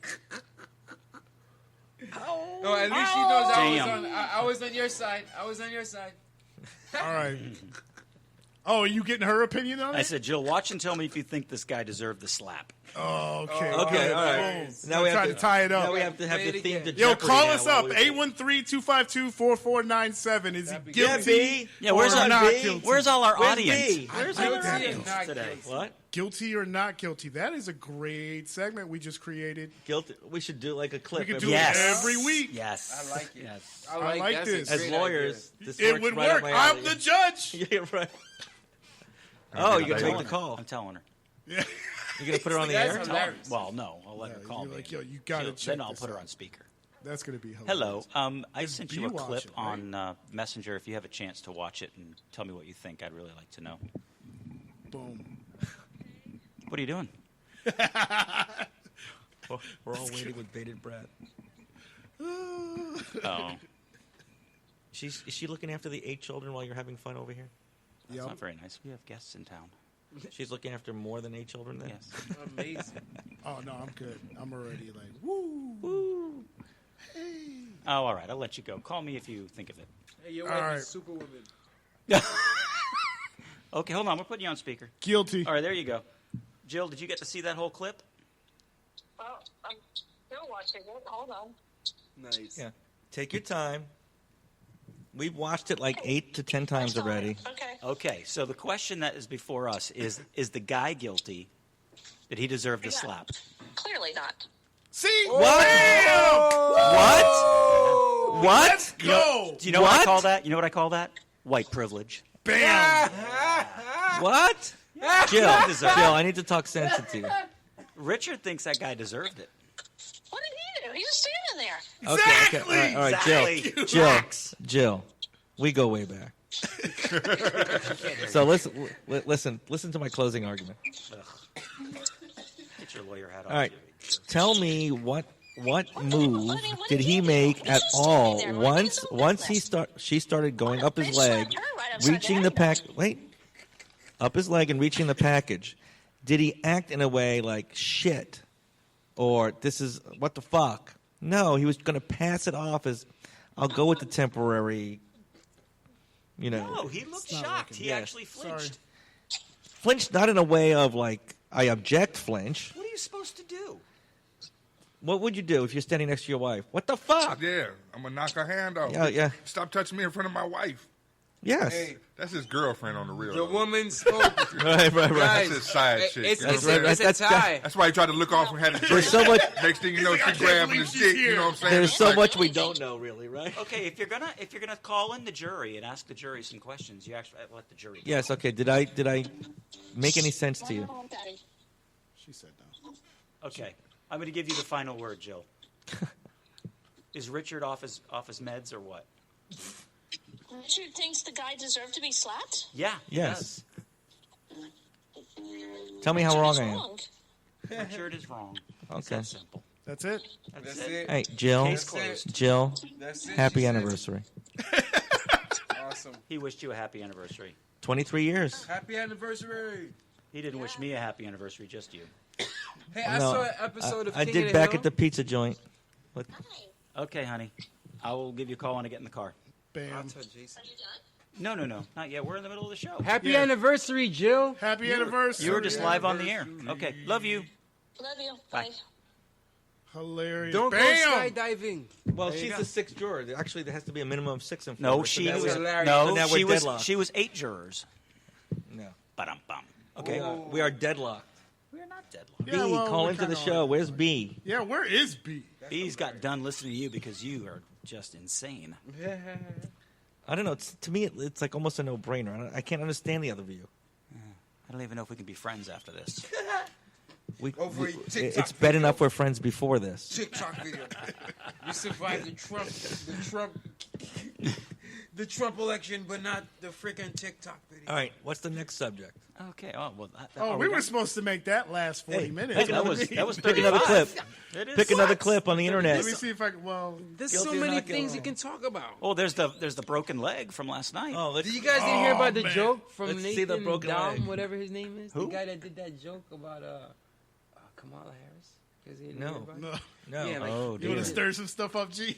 No, at least she knows Damn. I was on your side. I was on your side. All right. Oh, are you getting her opinion on it? I said, Jill, watch and tell me if you think this guy deserved the slap. Oh, okay. Okay, all right. Boom. Now we have trying to tie it up. Now we have to have Play the it theme again. to Yo, Jeopardy call now us while up. we- 813-252-4497. Is he That'd be guilty? Yeah, B. Yeah, where's or our not B? guilty? Where's all our Where's audience? B? Where's I all like our that. audience Not today? guilty. What? Guilty or not guilty? That is a great segment we just created. Guilty. We should do like a clip. We could do every- Yes. it every week. Yes. I like it. Yes. I like that's a this. As great lawyers, idea. this It works would right up work. my I'm alley. the judge. Yeah, right. Oh, you're gonna I'm take the call. I'm telling her. Yeah. You're gonna put her on the That's air. hilarious. Well, no, I'll let her call You're me. like, yo, you gotta She'll- check Then I'll this put her out. on speaker. That's going to be hilarious. Hello. I It's sent you a B clip watching, right? on Messenger. If you have a chance to watch it and tell me what you think, I'd really like to know. Boom. What are you doing? We're all waiting with bated breath. Oh, Is she looking after the 8 children while you're having fun over here? that's Yep. not very nice. We have guests in town. She's looking after more than 8 children then? Yes. Amazing. Oh, no, I'm good. I'm already like, woo. Hey. Oh, all right. I'll let you go. Call me if you think of it. Hey, your All wife right. is Superwoman. Okay, hold on. We're putting you on speaker. Guilty. All right, there you go. Jill, did you get to see that whole clip? Well, I'm still watching it. Hold on. Nice. Yeah. Take your time. We've watched it like 8 to 10 times already. Okay. Okay, so the question that is before us is the guy guilty? Did he deserve the Yeah. slap? Clearly not. See? What? What? What? Go. Do you know what I What? call that? You know what I call that? White privilege. Bam. What? Jill, I need to talk sense to you. Richard thinks that guy deserved it. What did he do? He was standing there. Okay. All right, Exactly. Jill. We go way back. So listen to my closing argument. Get your lawyer hat on. All right. Jimmy. Tell me what move What did did he he do? make He at just all stood there. Look at his once business. she started going up his Bitch leg, slapped her right upside reaching the the head. pack up his leg and reaching the package. Did he act in a way like shit or this is what the fuck? No, he was going to pass it off as I'll go with the temporary, No, he looked not shocked. working. He Yes. actually flinched. flinch, not in a way of like I object flinch. What are you supposed to do? What would you do if you're standing next to your wife? What the fuck? Yeah, I'm gonna knock her hand off. Yeah. Stop touching me in front of my wife. Yes. Hey, That's his girlfriend on the real. the though. woman spoke. Right. Guys, That's his side chick. It's, That's it's, right. it's a That's- tie. That's why he tried to look off and had a drink. There's so much. Next thing you know, He's like, she "I can't grabbing believe his she's dick. You here." know what I'm saying? There's It's so like, much we don't know, really, right? Okay, if you're gonna call in the jury and ask the jury some questions, you actually let the jury. Yes. Okay. Did I make any sense to you? She said no. Okay, I'm going to give you the final word, Jill. Is Richard off his meds or what? Richard thinks the guy deserved to be slapped? Yeah. he Yes. Tell me how Richard wrong is I am. wrong. does. Richard is wrong. It's Okay. that simple. That's it. That's, That's it. it. Hey, Jill. Case closed. Jill. That's it. Happy She said. anniversary. Awesome. He wished you a happy anniversary. 23 years. Happy anniversary. He didn't wish me a happy anniversary, just you. Hey, I No, saw an episode of I King did of the back Hill. at the pizza joint. Look, Okay, honey. I will give you a call when I get in the car. I'll Bam. tell Jason. Are you done? No, not yet. We're in the middle of the show. Happy Yeah. anniversary, Jill. Happy anniversary. You were just live on the air. Okay, love you. Love you. Bye. Bye. Hilarious. Don't Bam. go skydiving. well, There you she's go. the 6th juror. Actually, there has to be a minimum of 6 in No, Florida, she so was that was hilarious. no, So now we're she was deadlocked. she was 8 jurors. No. Ba-dum-bum. Okay, Okay, we are deadlocked. we're not deadlocked. Yeah, B, well, call we're into the kinda show. on it. Where's B? Yeah, where is B? B's got done listening to you because you are just insane. I don't know. To me, it's like almost a no-brainer. I can't understand the other view. I don't even know if we can be friends after this. Over a TikTok It's bad enough we're friends before this. TikTok video. We survived the Trump election, but not the freaking TikTok video. All right, what's the next subject? Okay. Oh well. Oh, are we were done? supposed to make that last 40 Hey, minutes. pick That was 35. Pick another clip. It is. Pick another clip on the internet. Let me see if I can. Well, There's Guilty so or many not things guilty? you can talk about. Oh, there's the broken leg from last night. Oh, let's, Do you guys didn't hear about the man. joke from Let's see Nathan the broken Dom, leg. whatever his name is? Who? The guy that did that joke about Kamala Harris. You guys hear No. about it? No. No. Yeah, like, Oh, You want dear. to stir some stuff up, G?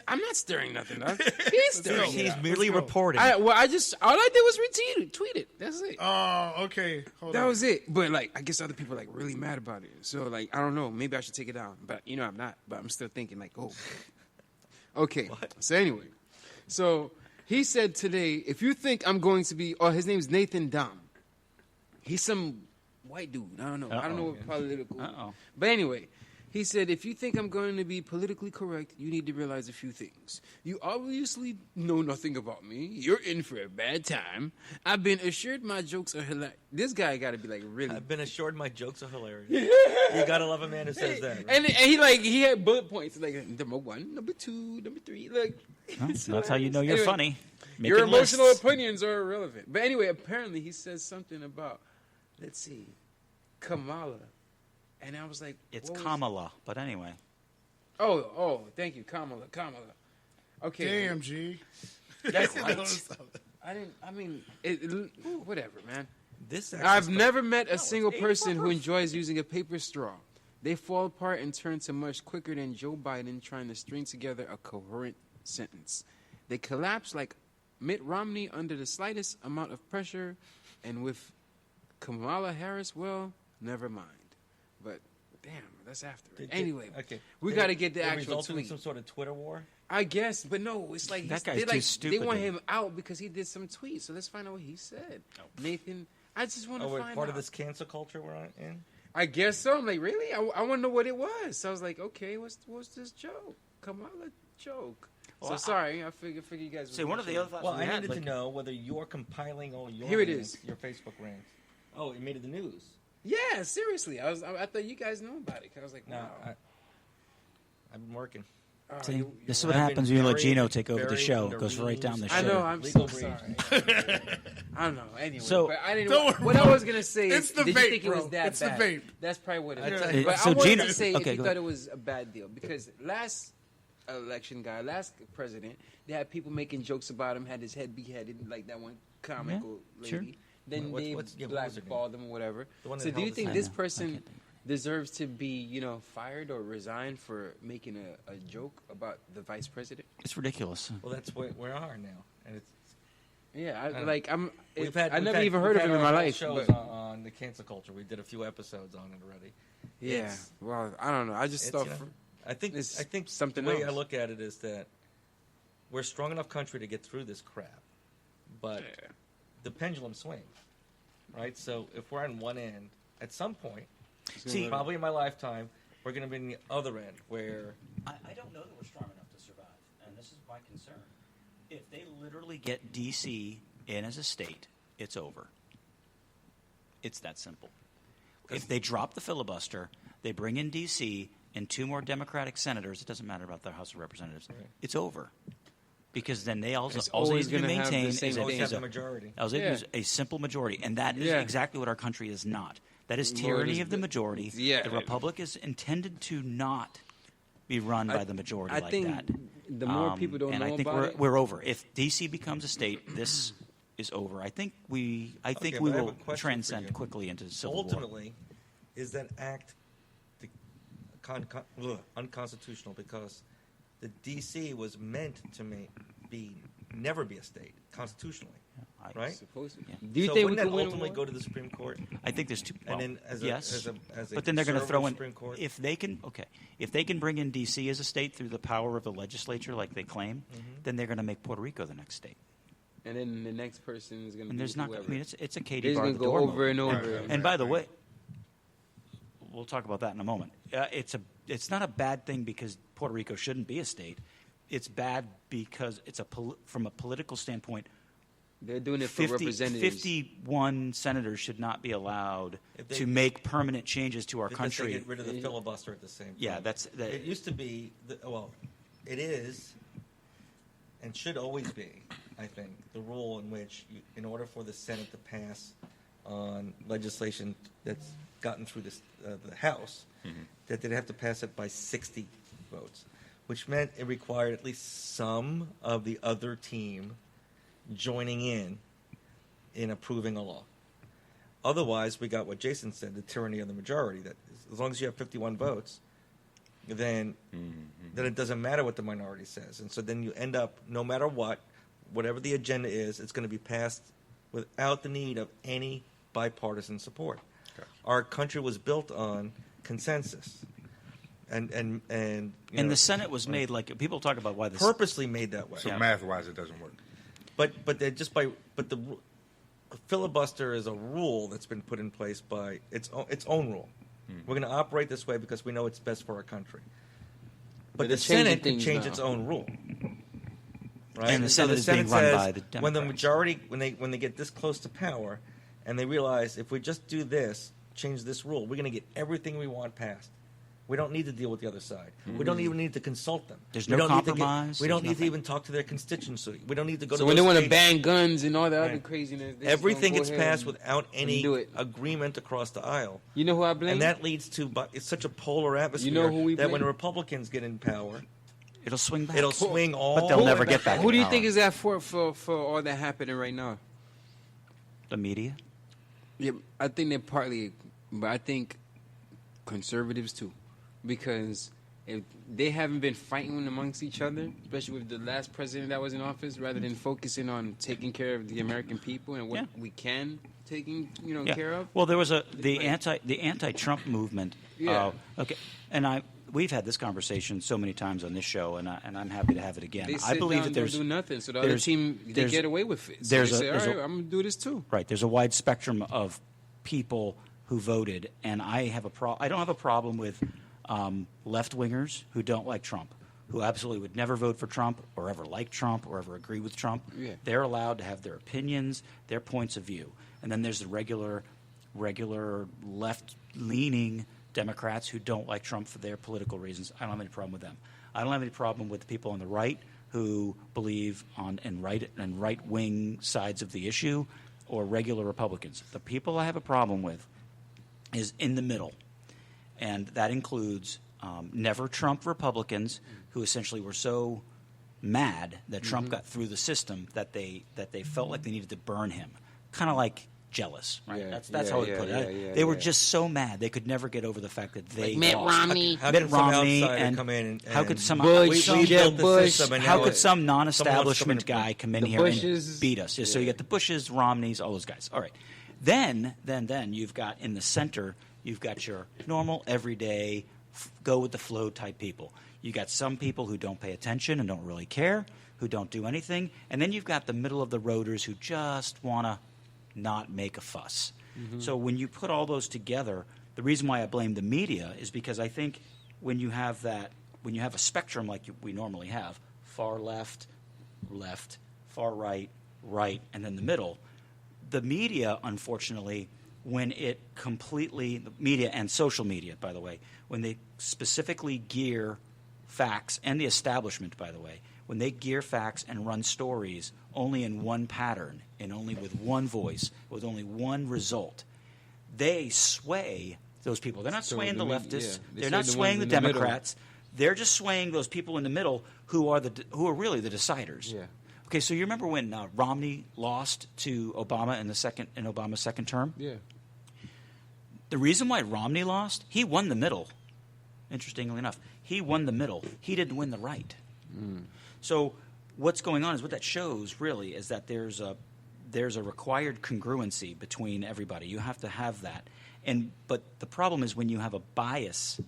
I'm not stirring nothing up. He's stirring it He's up. merely go. reporting. All I did was tweet it. That's it. Oh, okay. Hold That on. was it. But like, I guess other people are like really mad about it. So like, I don't know. Maybe I should take it down. But I'm not. But I'm still thinking like, oh. Okay. So anyway, so he said today, if you think I'm going to be, his name's Nathan Dom. He's some white dude. I don't know. I don't know what political. Uh-oh. But anyway, he said, if you think I'm going to be politically correct, you need to realize a few things. You obviously know nothing about me. You're in for a bad time. I've been assured my jokes are hilarious. This guy got to be like really. I've been assured my jokes are hilarious. You gotta love a man who says that. Right? And he had bullet points like number 1, number 2, number 3. Like it's That's how you know you're hilarious. funny. Your Making emotional lists. opinions are irrelevant. But anyway, apparently he says something about, let's see, Kamala. And I was like, It's what was- Kamala, but anyway. Oh, thank you, Kamala. Okay. Damn, G. That's Right. Whatever, man. This I've never met a single person who enjoys using a paper straw. They fall apart and turn to mush quicker than Joe Biden trying to string together a coherent sentence. They collapse like Mitt Romney under the slightest amount of pressure, and with Kamala Harris, well, never mind. But damn, that's after it. Anyway, we got to get the actual resulted in tweet. some sort of Twitter war. I guess, but no, it's like That they guy's too like stupid, they want dude. him out because he did some tweets. So let's find out what he said. Nathan, I just want to Oh, we're find part out. of this cancel culture we're in. I guess so. I'm like, really? I want to know what it was. So I was like, okay, what's this joke? Kamala joke. Well, Sorry, I figure you guys. would See, one of the mention other it. thoughts Well, we I had, needed like, to know whether you're compiling all your Here it rants, is. your Facebook rants. Oh, it made it the news. Yeah, seriously. I thought you guys know about it. 'Cause I was like, No, wow. I've been working. See, this is what I've happens been when you let buried- Gino take over the buried show. under It goes right down the memes. I know. shitter. I'm Legal so breach. sorry. I don't know. Anyway, So- but I didn't. Don't What worry I about was it. gonna say It's is, the did vape, you think it was bro. that It's the bad? vape. That's probably what it Yeah. is. But So I wanted Gino- to say okay, if you go thought ahead. it was a bad deal because last president, they had people making jokes about him, had his head beheaded, like that one comical Yeah, sure. lady. Then What- they what was her name? blackballed him or whatever. The one that So do held you his think hand. this I know. I person can't think. deserves to be, fired or resigned for making a joke about the vice president? It's ridiculous. Well, that's where we are now, and it's. Yeah, don't know. I never even heard of him in my life. Shows but- on the cancel culture. We did a few episodes on it already. yeah, It's- well, I don't know. I just It's, thought. you know, I think it's something the way I else. look at it is that we're a strong enough country to get through this crap, but the pendulum swings, right? So if we're on one end, at some point, See- probably in my lifetime, we're going to be on the other end where I don't know that we're strong enough to survive, and this is my concern. If they literally get D.C. in as a state, it's over. It's that simple. If they drop the filibuster, they bring in D.C. and 2 more Democratic senators, it doesn't matter about the House of Representatives, it's over. Because then they also It's all they always need to gonna have the maintain same is always thing. have a the majority. all they do Yeah. is a simple majority, and that is Yeah. exactly what our country is not. That is Well, it tyranny is of the the- majority. yeah. The republic is intended to not be run by the majority I like think that. the more people don't and know I think about it, we're over. If DC becomes a state, this is over. I think we Okay, we but I have will a question for transcend you. quickly into civil war. Ultimately, is that act unconstitutional because the D.C. was meant to never be a state constitutionally, I- right? supposed to. Yeah. Do you So think we wouldn't could that win ultimately war? go to the Supreme Court? I think there's two. Well, And then as a- yes, as a but then they're going to throw in conservative Supreme Court? if they can. Okay, if they can bring in D.C. as a state through the power of the legislature, like they claim, Mm-hmm. then they're going to make Puerto Rico the next state. And then the next person is going to And be there's not. whoever. I mean, it's a Katie They're bar going the to go door over movie. and over. Right. And by the way, we'll talk about that in a moment. It's not a bad thing because Puerto Rico shouldn't be a state. It's bad because it's from a political standpoint. They're doing it for 50, representatives. 51 senators should not be allowed If they- to make permanent changes to our Because they country. get rid of the filibuster at the same time. Yeah, that's It used to be, it is, and should always be, I think, the rule in which, in order for the Senate to pass on legislation that's gotten through the House, that they'd have to pass it by 60 votes, which meant it required at least some of the other team joining in approving a law. Otherwise, we got what Jason said, the tyranny of the majority. That as long as you have 51 votes, then it doesn't matter what the minority says. And so then you end up, no matter what, whatever the agenda is, it's going to be passed without the need of any bipartisan support. Okay. Our country was built on consensus. And the Senate was made like people talk about why the purposely made that way. So math-wise, it doesn't work. But the filibuster is a rule that's been put in place by its own rule. We're going to operate this way because we know it's best for our country. But the they're changing Senate can things change now. its own rule. Right? And the so Senate is being run says by the when the Democrats. majority when they get this close to power and they realize if we just do this, change this rule, we're going to get everything we want passed. We don't need to deal with the other side. We don't even need to consult them. There's we no don't need to compromise. we don't There's need to nothing. even talk to their constituency. We don't need to go So to when those they want to states. ban guns and all that other Right. craziness, they just Everything gonna gets go ahead passed and- without any do it. agreement across the aisle. You know who I blame? And that leads to it's such a polar atmosphere know who we that when blame? Republicans get in power, it'll swing back. it'll swing all But they'll the way never get back. Who do you power. think is at fault for all that happening right now? The media. Yeah, I think they're partly, but I think conservatives too, because if they haven't been fighting amongst each other, especially with the last president that was in office, rather than focusing on taking care of the American people and what Yeah. we can taking Yeah. care of. Well, there was the anti-Trump movement. Yeah. Okay, and we've had this conversation so many times on this show, and I'm happy to have it again. They I sit believe down that and there's don't do nothing, so the other there's- team they there's- get away with it. So there's they a- say, there's all a- right, I'm gonna do this too. Right. There's a wide spectrum of people who voted, and I don't have a problem with left wingers who don't like Trump, who absolutely would never vote for Trump or ever like Trump or ever agree with Trump. Yeah. They're allowed to have their opinions, their points of view, and then there's the regular left-leaning Democrats who don't like Trump for their political reasons. I don't have any problem with them. I don't have any problem with the people on the right who believe in right-wing sides of the issue or regular Republicans. The people I have a problem with is in the middle, and that includes never Trump Republicans who essentially were so mad that Trump got through the system that they felt like they needed to burn him, kind of like jealous, right? Yeah, That's how I yeah, put it. yeah, They were yeah. just so mad they could never get over the fact that they Like Mitt lost. Romney. How Mitt can some Romney outsider and come in and how could some Bush, we Jeb built the Bush. system and how now could it- some someone else come non-establishment in guy come in The here Bushes. and beat us? So you get the Bushes, Romneys, all those guys. All right. Then you've got in the center, you've got your normal, everyday, go with the flow type people. You got some people who don't pay attention and don't really care, who don't do anything, and then you've got the middle of the roaders who just want to not make a fuss. So when you put all those together, the reason why I blame the media is because I think when you have a spectrum like we normally have, far left, far right, right, and then the middle, the media, unfortunately, when it the media and social media, by the way, when they specifically gear facts, and the establishment, by the way, when they gear facts and run stories only in one pattern and only with one voice, with only one result, they sway those people. They're not So swaying the the leftists. they They're sway not the swaying ones the in the middle. Democrats. They're just swaying those people in the middle who are really the deciders. Yeah. Okay, so you remember when Romney lost to Obama in Obama's second term? Yeah. The reason why Romney lost, he won the middle. Interestingly enough, he won the middle. He didn't win the right. So what's going on is what that shows really is that there's a required congruency between everybody. You have to have that. But the problem is when you have a bias,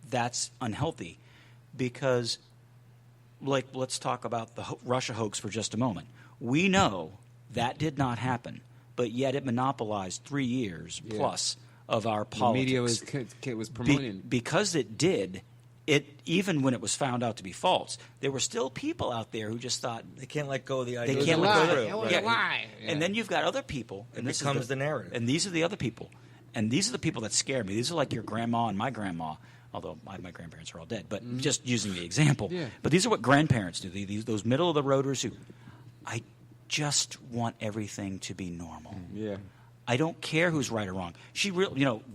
that's unhealthy because let's talk about the Russia hoax for just a moment. We know that did not happen, but yet it monopolized 3 years Yeah. plus of our The politics. media was promoting. Because it did, even when it was found out to be false, there were still people out there who just thought They can't let go of the they idea. can't a let lie. go. It was a lie. Yeah. And then you've got other people. And It this is becomes the narrative. And these are the other people. And these are the people that scare me. These are like your grandma and my grandma, although my grandparents are all dead. But just using the example. Yeah. But these are what grandparents do. Those middle-of-the-roaders who, I just want everything to be normal. Yeah. I don't care who's right or wrong.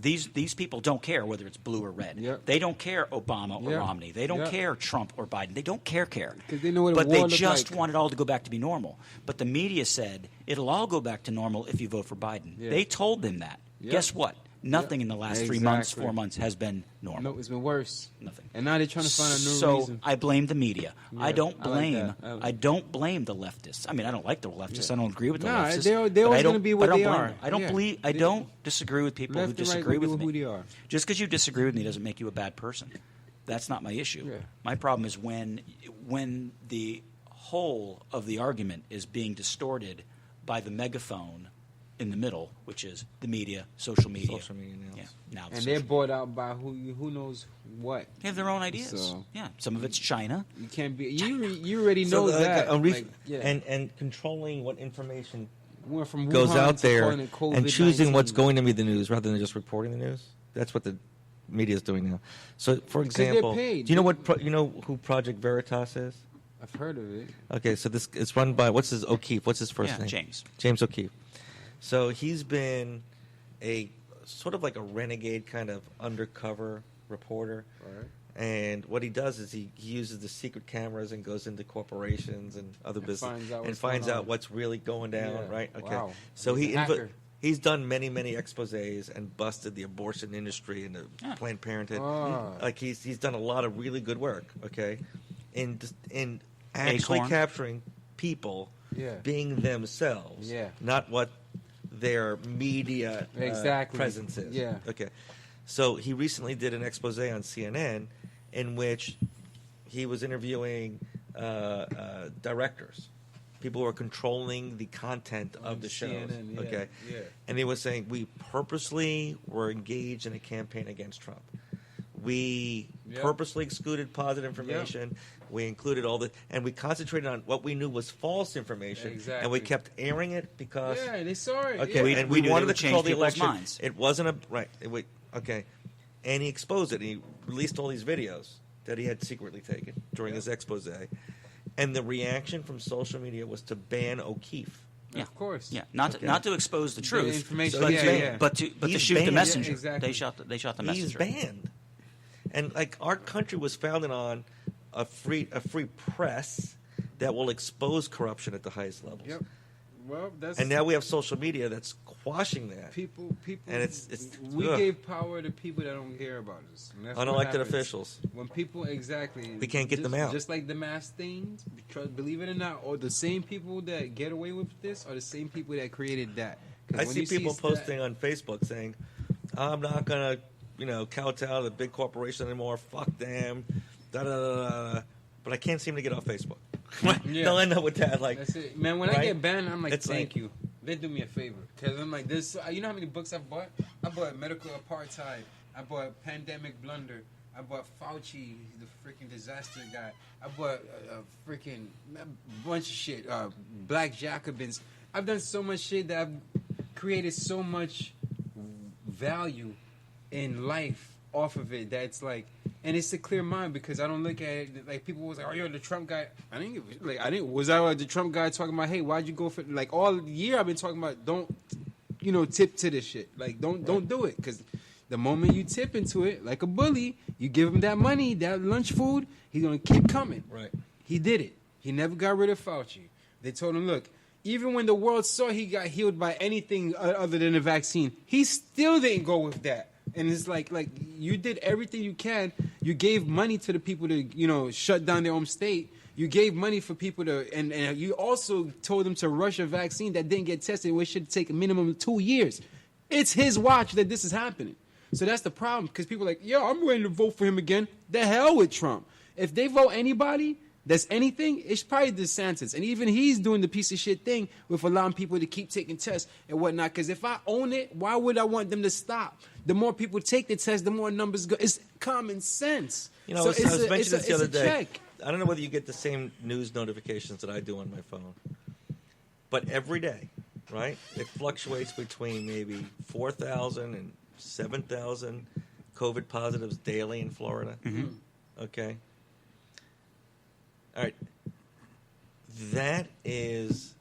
These people don't care whether it's blue or red. Yep. They don't care Obama or Yeah. Romney. They don't Yeah. care Trump or Biden. They don't care. 'Cause they know what a but war they look just like. want it all to go back to be normal. But the media said it'll all go back to normal if you vote for Biden. Yeah. They told them that. Yep. Guess what? Nothing Yep. in the last 3 months, Exactly. 4 months has been normal. No, it's been worse. Nothing. And now they're trying to find a new So reason. I blame the media. Yeah, I don't I like blame. that. I don't blame the leftists. I mean, I don't like the leftists. Yeah. I don't agree with the Nah, leftists. they're but always I don't- gonna be but what I don't they blame are. them. I don't Yeah. believe. I They- don't disagree with people who Left and right disagree gonna with be me. who they are. Just because you disagree with me doesn't make you a bad person. That's not my issue. Yeah. My problem is when the whole of the argument is being distorted by the megaphone in the middle, which is the media, social media. Social media now. Yeah. Now it's And they're social- bought out by who knows what. they have their own ideas. So- Yeah. Some of it's China. You can't be. You already know So, that. yeah. And controlling what information went from goes Wuhan out to there calling it and choosing what's COVID-19. going to be the news rather than just reporting the news. That's what the media is doing now. So, for Because they're example, paid. do you know you know who Project Veritas is? I've heard of it. Okay, so this it's run by O'Keefe. What's his first Yeah, name? James. James O'Keefe. So he's been a sort of like a renegade kind of undercover reporter. Right. And what he does is he uses the secret cameras and goes into corporations and other And business finds out and what's finds going out on. what's really going down, Yeah. right? Okay. Wow. So He's a hacker. he's done many exposés and busted the abortion industry and the Planned Parenthood. Ah. Like he's done a lot of really good work, okay? In actually Acorn. capturing people Yeah. being themselves, Yeah. not what their media Exactly. presence is. Yeah. Okay. So he recently did an expose on CNN in which he was interviewing directors, people who are controlling the content of On the shows. CNN, yeah, Okay. yeah. And he was saying we purposely were engaged in a campaign against Trump. We Yep. purposely excluded positive information. We included all the, and we concentrated on what we knew was false information, and we Exactly. kept airing it because Yeah, they saw it. okay, yeah. We- and we we, knew wanted they to would change control the people's election. minds. It wasn't a right. Okay, and he exposed it. And he released all these videos that he had secretly taken during his expose, and the reaction from social media was to ban O'Keefe. Yeah. Of course. Yeah, not Okay. to expose the truth, information, but, yeah, to, yeah. but to He's shoot the banned. messenger. Yeah, exactly. They shot the He's messenger. banned, and like our country was founded on a free press that will expose corruption at the highest levels. Yep. Well, that's And now we have social media that's quashing that. people. And it's we ugh. gave power to people that don't care about us. And that's what Unelected happens. officials. When people exactly, We can't get them out. Just like the mass things, believe it or not, or the same people that get away with this are the same people that created that. 'Cause I when see you people that- posting on Facebook saying, "I'm not gonna, kowtow to the big corporation anymore. Fuck them." Da, da, da, da, da. But I can't seem to get off Facebook. Yeah. They'll end up with that. Like, That's it, man. When I right? get banned, I'm like, It's thank like- you. They do me a favor because I'm like, this. You know how many books I bought? I bought Medical Apartheid. I bought Pandemic Blunder. I bought Fauci, the freaking disaster guy. I bought a freaking bunch of shit. Black Jacobins. I've done so much shit that I've created so much value in life off of it that it's like, and it's a clear mind because I don't look at it like people was like, "Oh, you're the Trump guy." I didn't give like I didn't was I the Trump guy talking about, "Hey, why'd you go for like all year I've been talking about don't tip to this shit like don't do it because the moment you tip into it like a bully, you give him that money, that lunch food, he's gonna keep coming. Right. He did it. He never got rid of Fauci. They told him, look, even when the world saw he got healed by anything other than a vaccine, he still didn't go with that. And it's like you did everything you can. You gave money to the people to, shut down their own state. You gave money for people to, and you also told them to rush a vaccine that didn't get tested, which should take a minimum of 2 years. It's his watch that this is happening. So that's the problem because people are like, yo, I'm ready to vote for him again. The hell with Trump. If they vote anybody that's anything, it's probably DeSantis. And even he's doing the piece of shit thing with allowing people to keep taking tests and whatnot. Because if I own it, why would I want them to stop? The more people take the test, the more numbers go. It's common sense. I was mentioning this the other day. I don't know whether you get the same news notifications that I do on my phone, but every day, right? It fluctuates between maybe 4,000 and 7,000 COVID positives daily in Florida. Okay. All right. That is,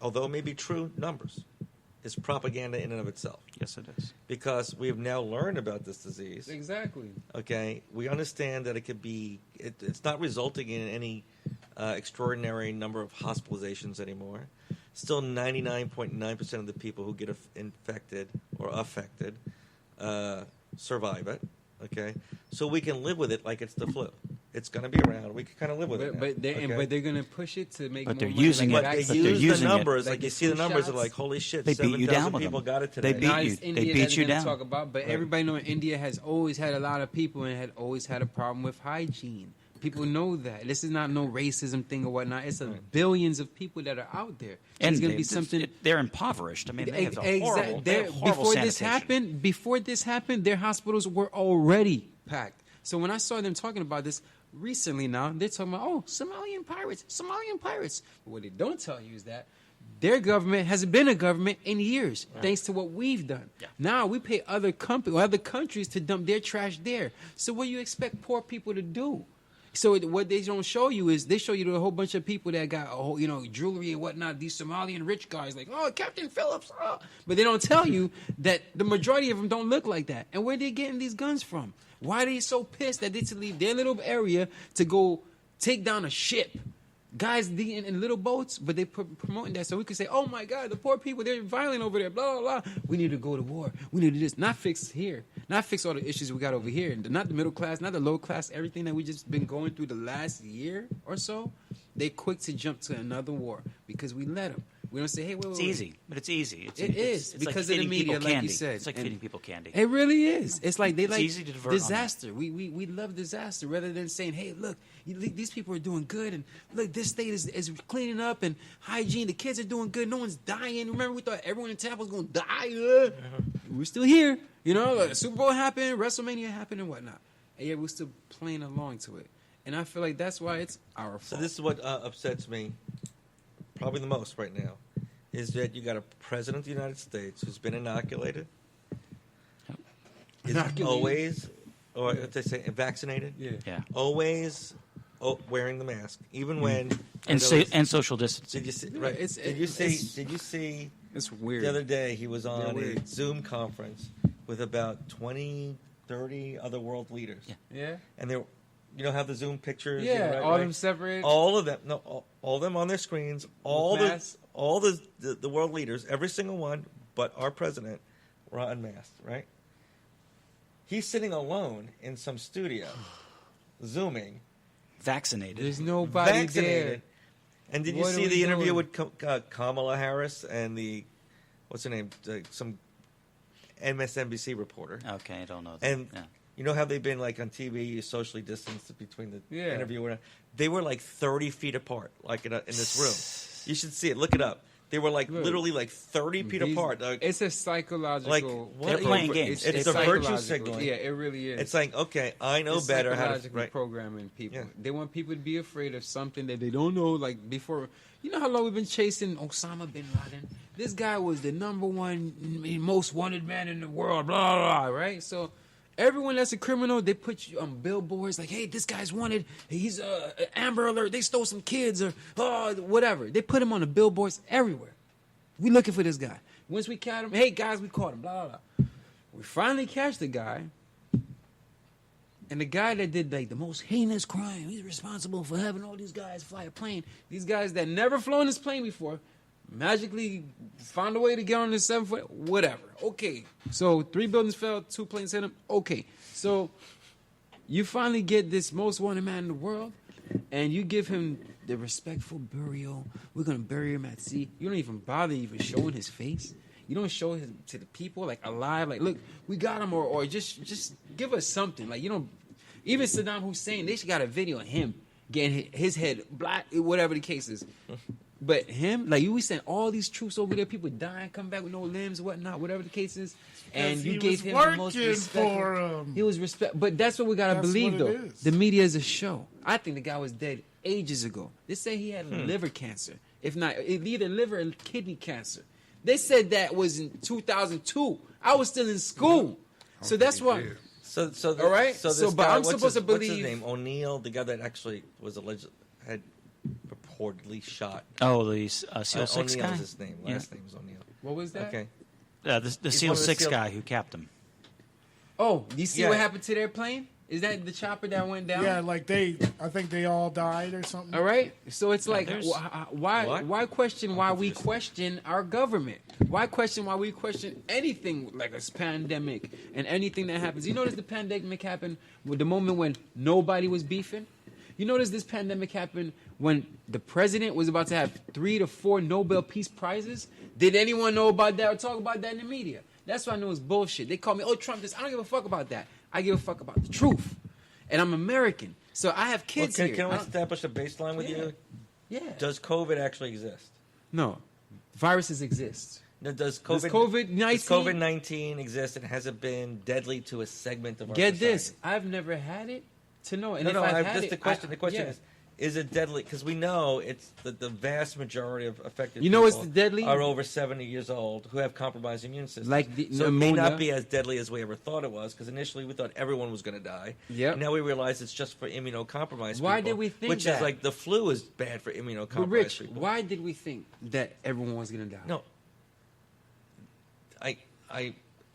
although it may be true numbers, is propaganda in and of itself. Yes, it is. Because we have now learned about this disease. Exactly. Okay, we understand that it could be. It's not resulting in any extraordinary number of hospitalizations anymore. Still, 99.9% of the people who get infected or affected survive it. Okay, so we can live with it like it's the flu. It's going to be around. We can kind of live with it. But they're going to push it to make But more they're money. using like it. But vaccines. they But they're use using the it. numbers. Like Like you the see the flu numbers are shots. like, holy shit, They beat you down 7,000 with people them. got it They today. beat Now, you. it's They India beat that you they're gonna down. talk about, but everybody know India has always had a lot of people and had always had a problem with hygiene. People know that. This is not no racism thing or whatnot. It's billions of people that are out there. And It's going to be something. they're impoverished. I mean, they have a horrible, Exact- they have horrible before this happened, their hospitals were already packed. So when I saw them talking about this recently, now they're talking about Somalian pirates. But what they don't tell you is that their government hasn't been a government in years, thanks to what we've done. Yeah. Now we pay other countries to dump their trash there. So what do you expect poor people to do? So what they don't show you is they show you a whole bunch of people that got jewelry and whatnot. These Somalian rich guys like Captain Phillips, but they don't tell you that the majority of them don't look like that. And where they getting these guns from? Why are they so pissed that they to leave their little area to go take down a ship? Guys in little boats, but they promoting that so we can say, oh my God, the poor people, they're violent over there, blah, blah, blah. We need to go to war. We need to do this. Not fix here. Not fix all the issues we got over here. Not the middle class, not the low class, everything that we just been going through the last year or so. They quick to jump to another war because we let them. We don't say, hey, wait. It's easy, but it's easy. It is, it's because like of the feeding media, people like you candy. said. It's like And feeding people candy. It really is. It's like they It's like easy to divert on that. disaster. We love disaster rather than saying, hey, look, these people are doing good, and look, this state is cleaning up and hygiene. The kids are doing good. No one's dying. Remember, we thought everyone in Tampa was going to die. We're still here. Like, Super Bowl happened, WrestleMania happened, and whatnot. And yet we're still playing along to it. And I feel like that's why it's our fault. So this is what upsets me probably the most right now, is that you got a president of the United States who's been inoculated, is Inoculated. always, or if they say vaccinated, Yeah. always wearing the mask, even when And social distancing. did you see? Yeah, Right? it's- Did you see? it's- Did you see? It's weird. The other day he was on a weird. Zoom conference with about 20, 30 other world leaders, Yeah. and they were, you know how the Zoom pictures, Yeah, right, all right? them separate. all of them, all of them on their screens, all the masks. the world leaders, every single one, but our president, were unmasked, right? He's sitting alone in some studio, zooming, Vaccinated. There's nobody vaccinated. there. And did you What are see we the interview doing? with Kamala Harris and what's her name, some MSNBC reporter? Okay, I don't know. That. And Yeah. you know how they've been like on TV, socially distanced between the Yeah. interview. They were like 30 feet apart, like in this room. You should see it. Look it up. They were like Look. literally like 30 feet These- apart. Like, It's a psychological. Like, what They're are playing you- games. It's a virtue psychological. signaling. Yeah, it really is. It's like, okay, I know It's better how to. psychologically Right. programming people. Yeah. They want people to be afraid of something that they don't know. Like before, you know how long we've been chasing Osama bin Laden? This guy was the number one most wanted man in the world. Blah blah. Blah, right? So everyone that's a criminal, they put you on billboards like, "Hey, this guy's wanted. He's Amber Alert. They stole some kids or whatever." They put him on the billboards everywhere. We looking for this guy. Once we catch him, hey guys, we caught him. Blah blah blah. We finally catch the guy. And the guy that did like the most heinous crime, he's responsible for having all these guys fly a plane. These guys that never flown this plane before, magically found a way to get on this 7 foot, whatever. Okay, so 3 buildings fell, 2 planes hit him. Okay, so you finally get this most wanted man in the world, and you give him the respectful burial. We're gonna bury him at sea. You don't even bother even showing his face. You don't show him to the people like alive. Like, look, we got him, or just give us something. Like, you don't. Even Saddam Hussein, they should got a video of him getting his head black, whatever the case is. But him, like we sent all these troops over there, people dying, come back with no limbs, whatnot, whatever the case is. And Because you he gave was him the most working respect. for 'em. He was respect, but that's what we gotta That's believe, what though. it is. The media is a show. I think the guy was dead ages ago. They say he had liver cancer, if not either liver or kidney cancer. They said that was in 2002. I was still in school, so that's he why. did. So All right, So this so, but guy, I'm what's supposed his, to what's his believe- name? O'Neill, the guy that actually was alleged had purportedly shot. Oh, the SEAL 6 O'Neill guy? is his name. Yeah. Last name is O'Neill. What was that? Okay. The He's SEAL one of the 6 SEAL guy who capped him. Oh, you see Yeah. what happened to their plane? Is that the chopper that went down? Yeah, like I think they all died or something. All right. So it's like, there's- why What? question why we confused. question our government? Why question why we question anything like a pandemic and anything that happens? You notice the pandemic happened with the moment when nobody was beefing. You notice this pandemic happened when the president was about to have 3 to 4 Nobel Peace Prizes. Did anyone know about that or talk about that in the media? That's why I know it's bullshit. They call me, oh, Trump this. I don't give a fuck about that. I give a fuck about the truth. And I'm American. So I have kids Well, here. can we I don't- establish a baseline with you? Yeah. Does COVID actually exist? No. Viruses exist. No, does Does COVID-19 COVID-19 exist, and has it been deadly to a segment of our Get society? this. I've never had it to know. And No, if no. I've had Just it, the question. The question yeah. is it deadly? Because we know it's the vast majority of affected. You know people it's deadly? Are over 70 years old who have compromised immune systems. Like the so it may pneumonia. not be as deadly as we ever thought it was. Because initially we thought everyone was going to die. Yep. And now we realize it's just for immunocompromised. Why people, did we think which that? is like the flu is bad for immunocompromised But Rich, people. why did we think that everyone was going to die? No.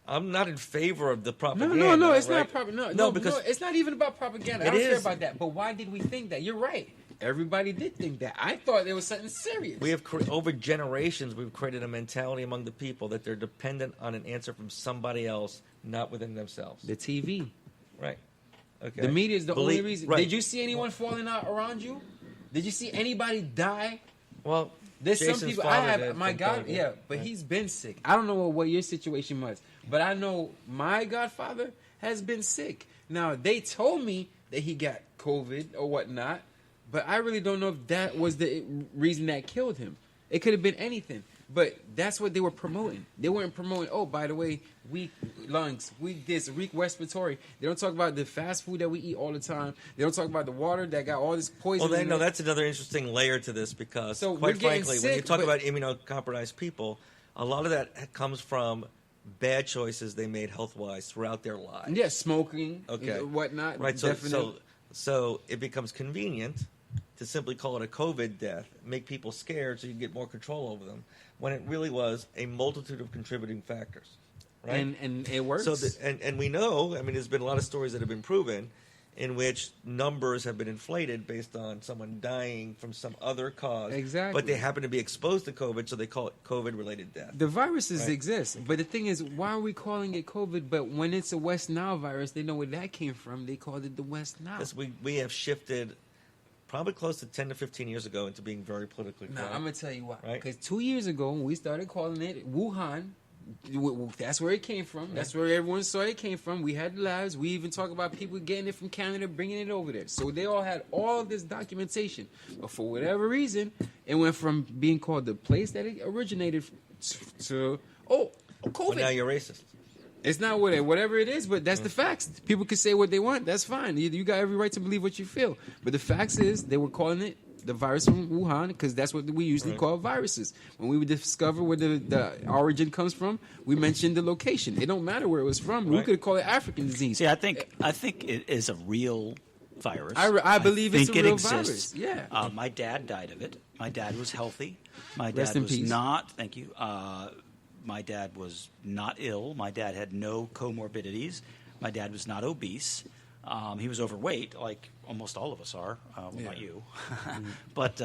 I'm not in favor of the propaganda. No, it's right? not propaganda. No, because it's not even about propaganda. I It don't care is. about that. But why did we think that? You're right. Everybody did think that. I thought there was something serious. we have over generations we've created a mentality among the people that they're dependent on an answer from somebody else, not within themselves. the TV. Right. Okay. The media is the only reason. Right. Did you see anyone falling out around you? Did you see anybody die? Well, There's Jason's some people. I father have did my from God, COVID. yeah, but he's been sick. I don't know what your situation was, but I know my godfather has been sick. Now they told me that he got COVID or whatnot, but I really don't know if that was the reason that killed him. It could have been anything, but that's what they were promoting. They weren't promoting. Oh, by the way, weak lungs, weak this, weak respiratory. They don't talk about the fast food that we eat all the time. They don't talk about the water that got all this poison. Well, in no, it. that's another interesting layer to this because, So we're quite getting frankly, when you sick, talk but- about immunocompromised people, a lot of that comes from bad choices they made health-wise throughout their lives. Yeah, smoking, Okay. whatnot. Right. definitely. So it becomes convenient to simply call it a COVID death, make people scared so you can get more control over them, when it really was a multitude of contributing factors. Right. And it works. So and we know, I mean, there's been a lot of stories that have been proven in which numbers have been inflated based on someone dying from some other cause. Exactly. But they happen to be exposed to COVID, so they call it COVID-related death. the viruses Right. exist, but the thing is, why are we calling it COVID? But when it's a West Nile virus, they know where that came from. They called it the West Nile. Because we have shifted probably close to 10 to 15 years ago into being very politically Now correct. I'm gonna tell you why. Right. Because 2 years ago, when we started calling it Wuhan, that's where it came from. That's where everyone saw it came from. We had labs. We even talk about people getting it from Canada, bringing it over there. So they all had all of this documentation. But for whatever reason, it went from being called the place that it originated to COVID. Well, now you're racist. It's not whatever it is, but that's the facts. People can say what they want. That's fine. You got every right to believe what you feel. But the facts is they were calling it the virus from Wuhan because that's what we usually call viruses. When we would discover where the origin comes from, we mentioned the location. It don't matter where it was from. We Right. could call it African disease. See, I think it is a real virus. I believe it's think a it real exists. virus. Yeah. My dad died of it. My dad was healthy. My Rest dad in was peace. not. Thank you. My dad was not ill. My dad had no comorbidities. My dad was not obese. He was overweight, like almost all of us are. Well, not you, but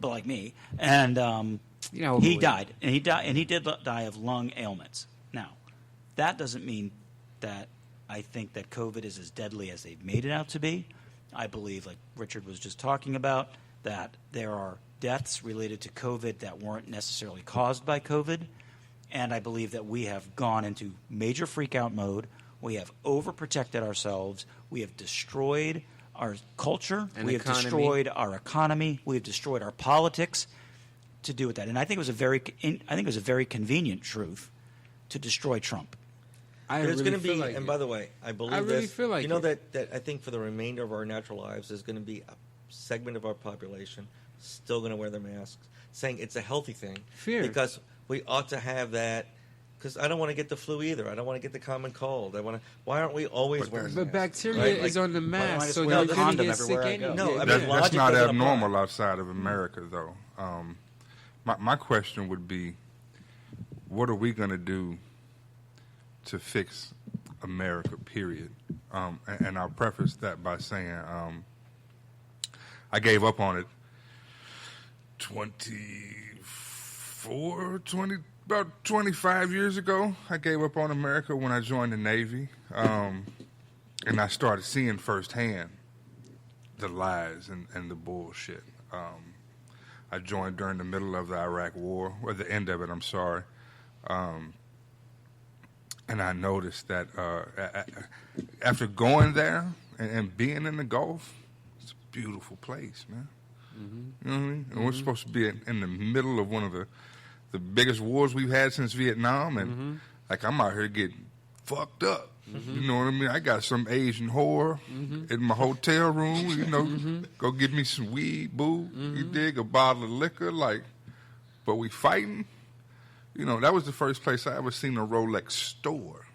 like me. And You know, he overweight. died, and he did die of lung ailments. Now, that doesn't mean that I think that COVID is as deadly as they've made it out to be. I believe, like Richard was just talking about, that there are deaths related to COVID that weren't necessarily caused by COVID. And I believe that we have gone into major freak-out mode. We have overprotected ourselves. We have destroyed our culture. And we have economy. destroyed our economy. We have destroyed our politics to do with that. And I think it was a very convenient truth to destroy Trump. I There's really going to feel be, like and it. by the way, I believe I really this. feel like you know it. that I think for the remainder of our natural lives, there's going to be a segment of our population still going to wear their masks, saying it's a healthy thing. Fear. Because we ought to have that. Because I don't want to get the flu either. I don't want to get the common cold. Why aren't we always wearing But masks? bacteria Right? is Like, on the why don't I mask, just so wear you're a going to condom get sick everywhere I anyway. go? No, I mean, That's logic not doesn't abnormal apply. outside of America, though. My question would be, what are we going to do to fix America, period? And I'll preface that by saying I gave up on it about 25 years ago. I gave up on America when I joined the Navy, and I started seeing firsthand the lies and the bullshit. I joined during the middle of the Iraq War, or the end of it, I'm sorry. And I noticed that after going there and being in the Gulf, it's a beautiful place, man. You know what I mean? And we're supposed to be in the middle of one of the biggest wars we've had since Vietnam, and like I'm out here getting fucked up. You know what I mean? I got some Asian whore in my hotel room. You know, go get me some weed, boo. You dig, a bottle of liquor, like. But we fighting. You know, that was the first place I ever seen a Rolex store,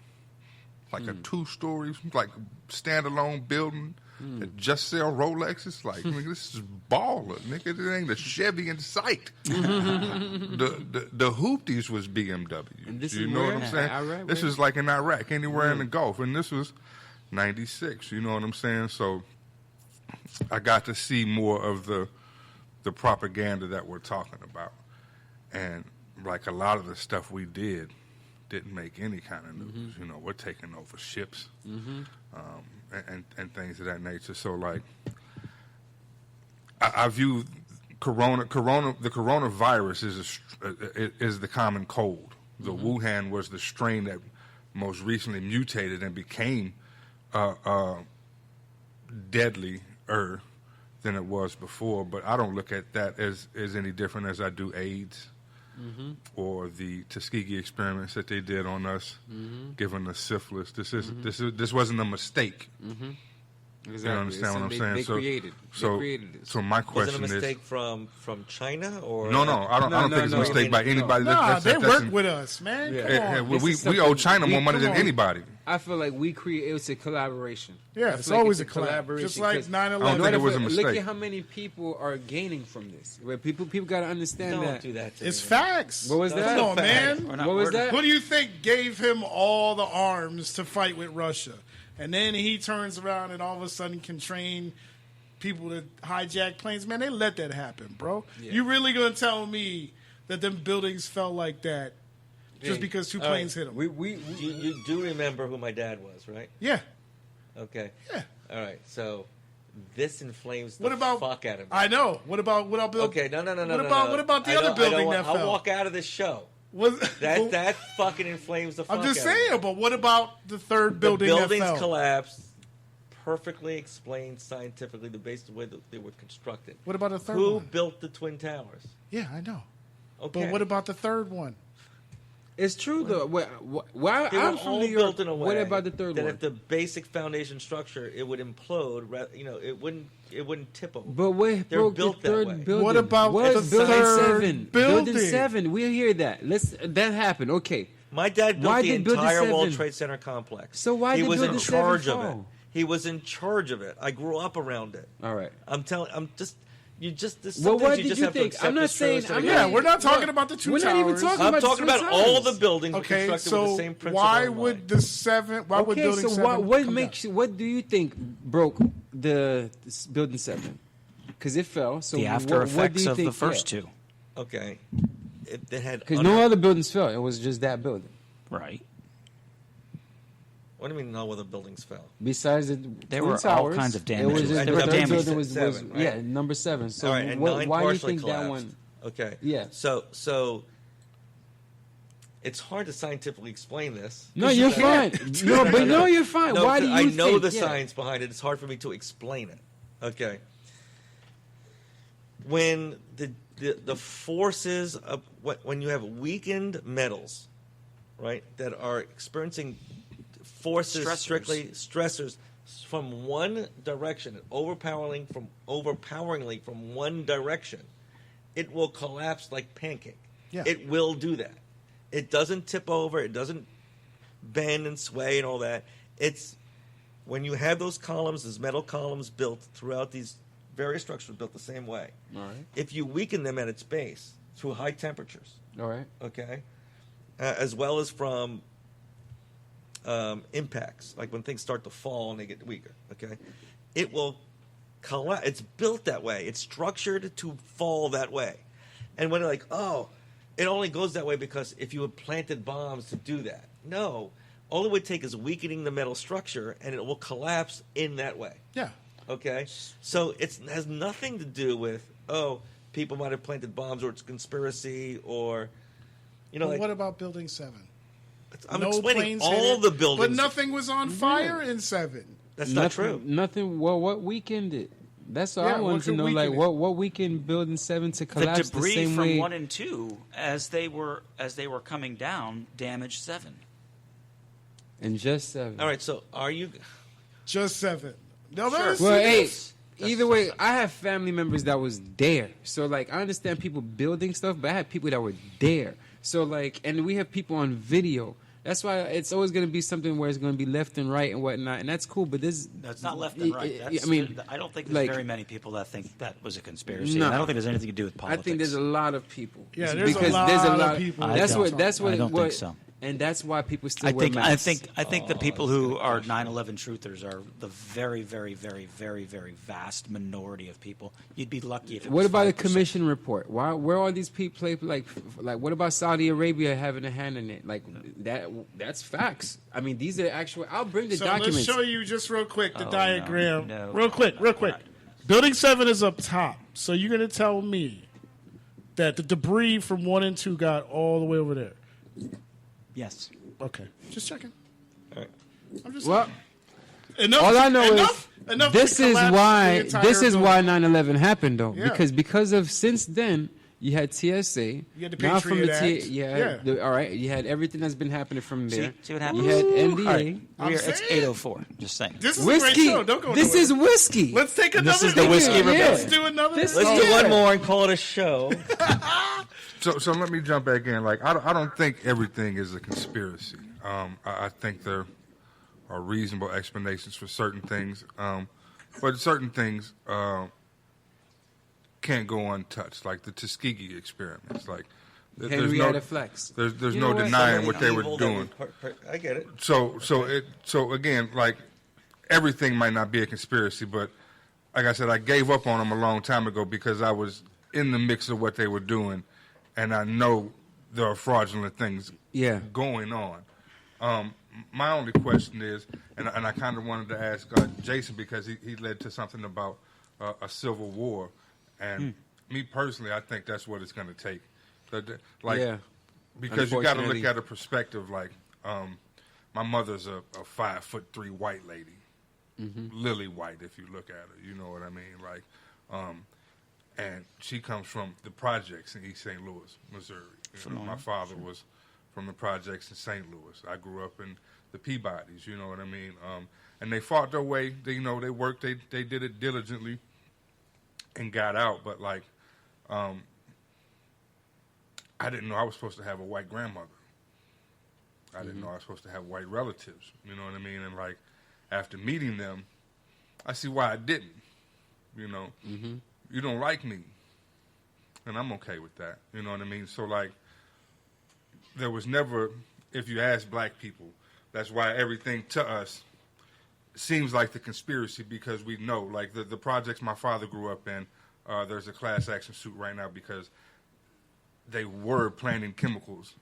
like a 2-story, like standalone building that just sell Rolexes. Like, nigga, this is baller, nigga. It ain't a Chevy in sight. The Hoopties was BMW. And this You is know where? what I'm saying? Iraq, This where? was like in Iraq, anywhere in the Gulf, and this was '96. You know what I'm saying? So I got to see more of the propaganda that we're talking about, and like a lot of the stuff we didn't make any kind of news. You know, we're taking over ships and things of that nature. So, like, I view the coronavirus is the common cold. The Wuhan was the strain that most recently mutated and became deadlier than it was before. But I don't look at that as any different as I do AIDS. Or the Tuskegee experiments that they did on us, giving us syphilis. This wasn't a mistake. Exactly. You understand what I'm saying? They created this. So my Was it question a is, mistake from China or no, I don't think it's a mistake by anybody. Nah, they that's work with us, man. Yeah. Come Yeah, on. we This is owe something China more money come than on. anybody. I feel like it was a collaboration. Yeah, I it's feel like always it's a collab. collaboration. Just like 'cause 9/11. I don't think it was a Look mistake. at how many people are gaining from this. Where people got to understand Don't that. do that to It's me. facts. What was That's that? Come on, fact. man. We're not What was murder- that? Who do you think gave him all the arms to fight with Russia? And then he turns around and all of a sudden can train people to hijack planes. Man, they let that happen, bro. Yeah. You really gonna tell me that them buildings fell like that just Hey, because two all planes right. hit them? You do remember who my dad was, right? Yeah. Okay. Yeah. All right. So this inflames the What about? fuck out of me. I know. What about Bill? Okay. No. What about the other building that I'll fell? walk out of this show. Was That fucking inflames the fuck I'm just out of me. saying. But what about the third building the that buildings fell? collapsed. Perfectly explained scientifically the base of the way that they were constructed. What about the third Who one? built the Twin Towers? Yeah, I know. Okay. But what about the third one? It's true though. Why They I'm were from all New York. built in a way What about the third that one? if the basic foundation structure, it would implode. You know, it wouldn't tip over. But what They're broke built the that third way. building? What about what the building third 7? building? Building 7. We'll hear that. That happened. Okay. My dad built Why the did Building entire World 7? Trade Center complex. So why he did was Building in 7 charge of it? fall? He was in charge of it. I grew up around it. All right. There's Well, some what things you did just you have to think? accept I'm not as true saying. instead of I'm going, Yeah, not, we're not talking about the two We're not even towers. talking I'm about talking the about Twin all Towers. the buildings were Okay, constructed with the so same principle why in would mind. the seven? Why would Okay, building so 7? what come makes? down? What do you think broke the Building 7? Because it fell. So the after what do effects you of the think? first two. Okay, it had Because no other buildings fell. It was just that building. Right. What do you mean? No other buildings fell. Besides the There Twin were all Towers, kinds of It damages. was just, There the were third damages. building was 7, right? yeah, number 7. So All right, and what, 9 why do you partially think that collapsed. one? Okay. Yeah. So it's hard to scientifically explain this. No, you're fine. No, you're fine. No, Why do you I know think? the yeah. science behind it. It's hard for me to explain it. Okay. When the forces of when you have weakened metals, right, that are experiencing forces Stressors. strictly stressors from one direction, overpoweringly from one direction, it will collapse like pancake. Yeah. It will do that. It doesn't tip over. It doesn't bend and sway and all that. It's when you have those columns, those metal columns built throughout these various structures built the same way. All right. If you weaken them at its base through high temperatures, All right. okay, as well as from impacts, like when things start to fall and they get weaker. Okay, it will collapse. It's built that way. It's structured to fall that way. And when they're like, oh, it only goes that way because if you had planted bombs to do that. No, all it would take is weakening the metal structure, and it will collapse in that way. Yeah. Okay, so it has nothing to do with people might have planted bombs or it's a conspiracy or But like, what about Building 7? I'm No explaining planes hit all it, the buildings. But nothing was on fire in 7. That's not Nothing- true. Nothing. Well, what weekend it? That's all Yeah, I what wanted to could know. weaken Like, it? what weekend Building 7 to The collapse the debris same from way? 1 and 2, as they were coming down, damaged 7. And just 7. All right, so are you? Just 7. No, Sure. that's Well, hey, That's either way, I have family members that was there. So, like, I understand people building stuff, but I had people that were there. So, like, and we have people on video. That's why it's always going to be something where it's going to be left and right and whatnot, and that's cool. But this, That's not left and right. That's, I mean, I don't think there's like, very many people that think that was a conspiracy. No. And I don't think there's anything to do with I politics. think there's a lot of people. Yeah, there's a because lot there's a of lot people. I That's don't. what. That's what. I don't what, think so. And that's why people still I wear masks. think the people who are 9/11 truthers are the very, very, very, very, very vast minority of people. You'd be lucky if it What was about the 5%. commission report? Why? Where are these people? Like, what about Saudi Arabia having a hand in it? Like that. That's facts. I mean, these are actual. I'll bring the So documents. let's show you just real quick the Oh, diagram. no. Real quick. God. Building 7 is up top. So you're going to tell me that the debris from 1 and 2 got all the way over there. Yes. Okay. Just checking. All right. I'm just Well, enough, all I know enough this to is collapse why the entire this is why building. 9/11 happened though, Yeah. because of since then you had TSA. You had the now from the Patriot Act. Yeah. all right, you had everything that's been happening from there. See what happens? You had All NDA. right. I'm It's saying. 8:04. Just saying. This is a great Whiskey. show. Don't go This nowhere. is whiskey. Let's take another. is the Whiskey Rebellion. Let's do another. This Let's is- do Yeah. one more and call it a show. So let me jump back in. Like, I don't think everything is a conspiracy. I think there are reasonable explanations for certain things, but certain things can't go untouched, like the Tuskegee experiments. Like, Henrietta Flex. There's You no know what? denying what they were Evil that doing. I get it. So again, like, everything might not be a conspiracy, but like I said, I gave up on them a long time ago because I was in the mix of what they were doing, and I know there are fraudulent things Yeah. going on. My only question is, and I kind of wanted to ask Jason because he led to something about a civil war, and me personally, I think that's what it's going to take. Like, Yeah. because you got to Unfortunately. look at a perspective. Like, my mother's a 5'3" white lady, lily white if you look at her. You know what I mean? Like, and she comes from the projects in East St. Louis, Missouri. You know, my father was from the projects in St. Louis. I grew up in the Peabodys. You know what I mean? And they fought their way. They worked. They did it diligently and got out. But like, I didn't know I was supposed to have a white grandmother. I didn't know I was supposed to have white relatives. You know what I mean? And like, after meeting them, I see why I didn't. You know, you don't like me, and I'm okay with that. You know what I mean? So like, there was never, if you ask black people, that's why everything to us seems like the conspiracy, because we know, like the projects my father grew up in, there's a class action suit right now because they were planting chemicals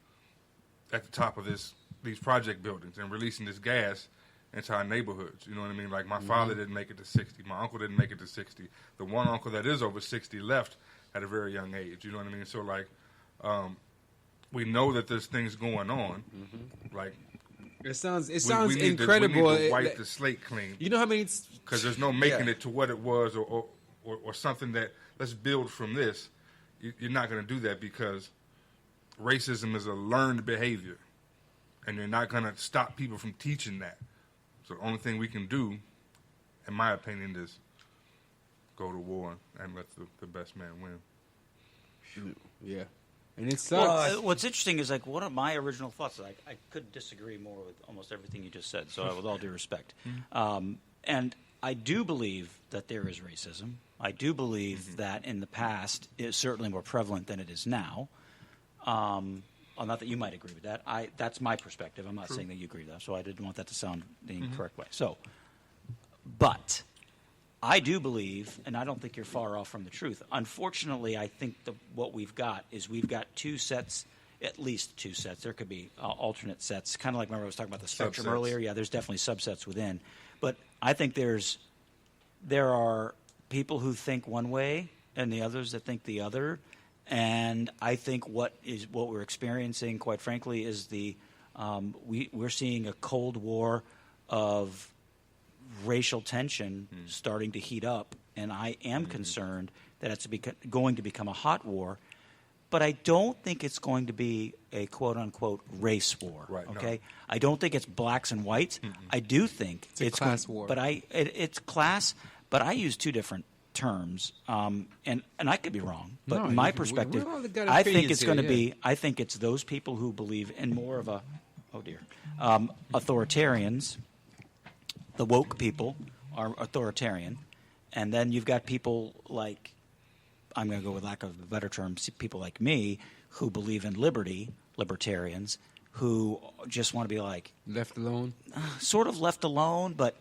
at the top of these project buildings and releasing this gas into our neighborhoods. You know what I mean? Like, my father didn't make it to 60. My uncle didn't make it to 60. The one uncle that is over 60 left at a very young age. You know what I mean? So, like, we know that there's things going on. Like, It sounds we need incredible. To wipe the slate clean. You know how many? Because there's no making it to what it was or something that, let's build from this. You're not going to do that because racism is a learned behavior. And you're not going to stop people from teaching that. So the only thing we can do, in my opinion, is go to war and let the best man win. Yeah, and it sucks. What's interesting is, like, one of my original thoughts, I could disagree more with almost everything you just said, so with all due respect. And I do believe that there is racism. I do believe that in the past it is certainly more prevalent than it is now. not that you might agree with that. That's my perspective. I'm not saying that you agree with that, so I didn't want that to sound the incorrect way. So, but I do believe, and I don't think you're far off from the truth. Unfortunately, I think what we've got is we've got two sets, at least two sets. There could be alternate sets, kind of like remember I was talking about the spectrum Subsets. earlier. Yeah, there's definitely subsets within. But I think there are people who think one way and the others that think the other. And I think what we're experiencing, quite frankly, is we're seeing a Cold War of racial tension starting to heat up, and I am concerned that it's going to become a hot war. But I don't think it's going to be a quote-unquote race war. Right, no. Okay, I don't think it's blacks and whites. I do think It's a class war. But it's class. But I use two different terms, and I could be wrong. But No, my we perspective, all got I think opinions it's here, going to yeah. be. I think it's those people who believe in more of a, authoritarians. The woke people are authoritarian, and then you've got people like, I'm going to go with lack of a better term, people like me who believe in liberty, libertarians, who just want to be like Left alone. sort of left alone, but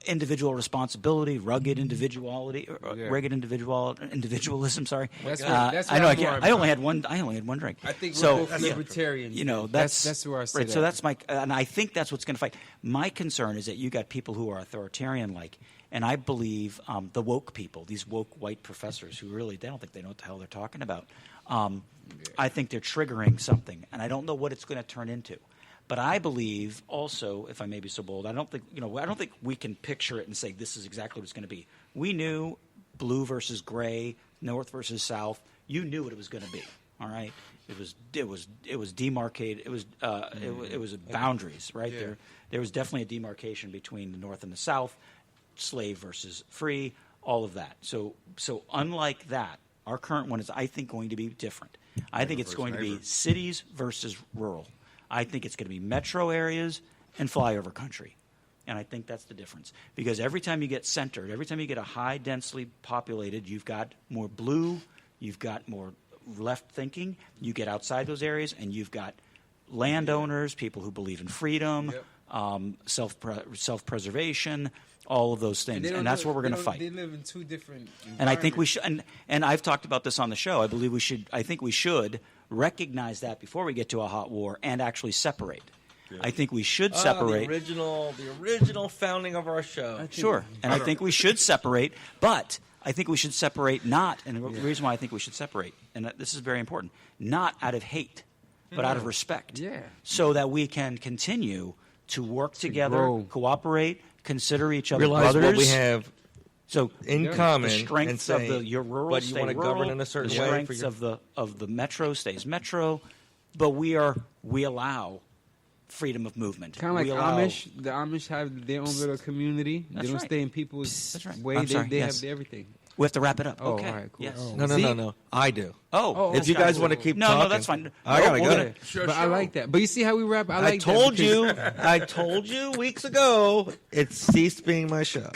individual responsibility, rugged individuality, Yeah. rugged individualism. Sorry, That's where- that's I where know. I'm more I only had one. I only had one drink. I think so. we're both libertarians. That's where I see right. that. So that's my, and I think that's what's going to fight. My concern is that you got people who are authoritarian-like, and I believe the woke people, these woke white professors who really they don't think they know what the hell they're talking about. I think they're triggering something, and I don't know what it's going to turn into. But I believe also, if I may be so bold, I don't think we can picture it and say this is exactly what it's going to be. We knew blue versus gray, north versus south. You knew what it was going to be. All right, it was demarcated. It was boundaries, right? Yeah. There was definitely a demarcation between the north and the south, slave versus free, all of that. So unlike that, our current one is, I think, going to be different. I think it's going to be cities versus rural. I think it's going to be metro areas and flyover country. And I think that's the difference. Because every time you get centered, every time you get a high densely populated, you've got more blue, you've got more left thinking, you get outside those areas, and you've got landowners, people who believe in freedom, self-preservation, all of those things. And that's where we're going to fight. They live in two different And I think we should, and I've talked about this on the show. I think we should recognize that before we get to a hot war and actually separate. I think we should separate. The original founding of our show. Sure, and I think we should separate, but I think we should separate not, and the reason why I think we should separate, and this is very important, not out of hate, but out of respect. Yeah. So that we can continue to work together, grow. cooperate, consider each other Realize brothers. what we have So in common, the and strengths say, of your rural but you stay want to rural, govern in a certain the way. strengths of the metro stays metro, but we allow freedom of movement. Kind of like We allow- Amish. The Amish have their own little community. That's They don't right. stay in people's That's right. way. I'm sorry, They yes. have everything. We have to wrap it up. Oh, okay. all right, cool. Yes. Oh. No. I do. Oh, If you guys want to keep no, talking, that's fine. I gotta we're go. gonna- Sure, But I like that. But you see how we wrap? I I like told that you. I told you weeks ago. It ceased being my show.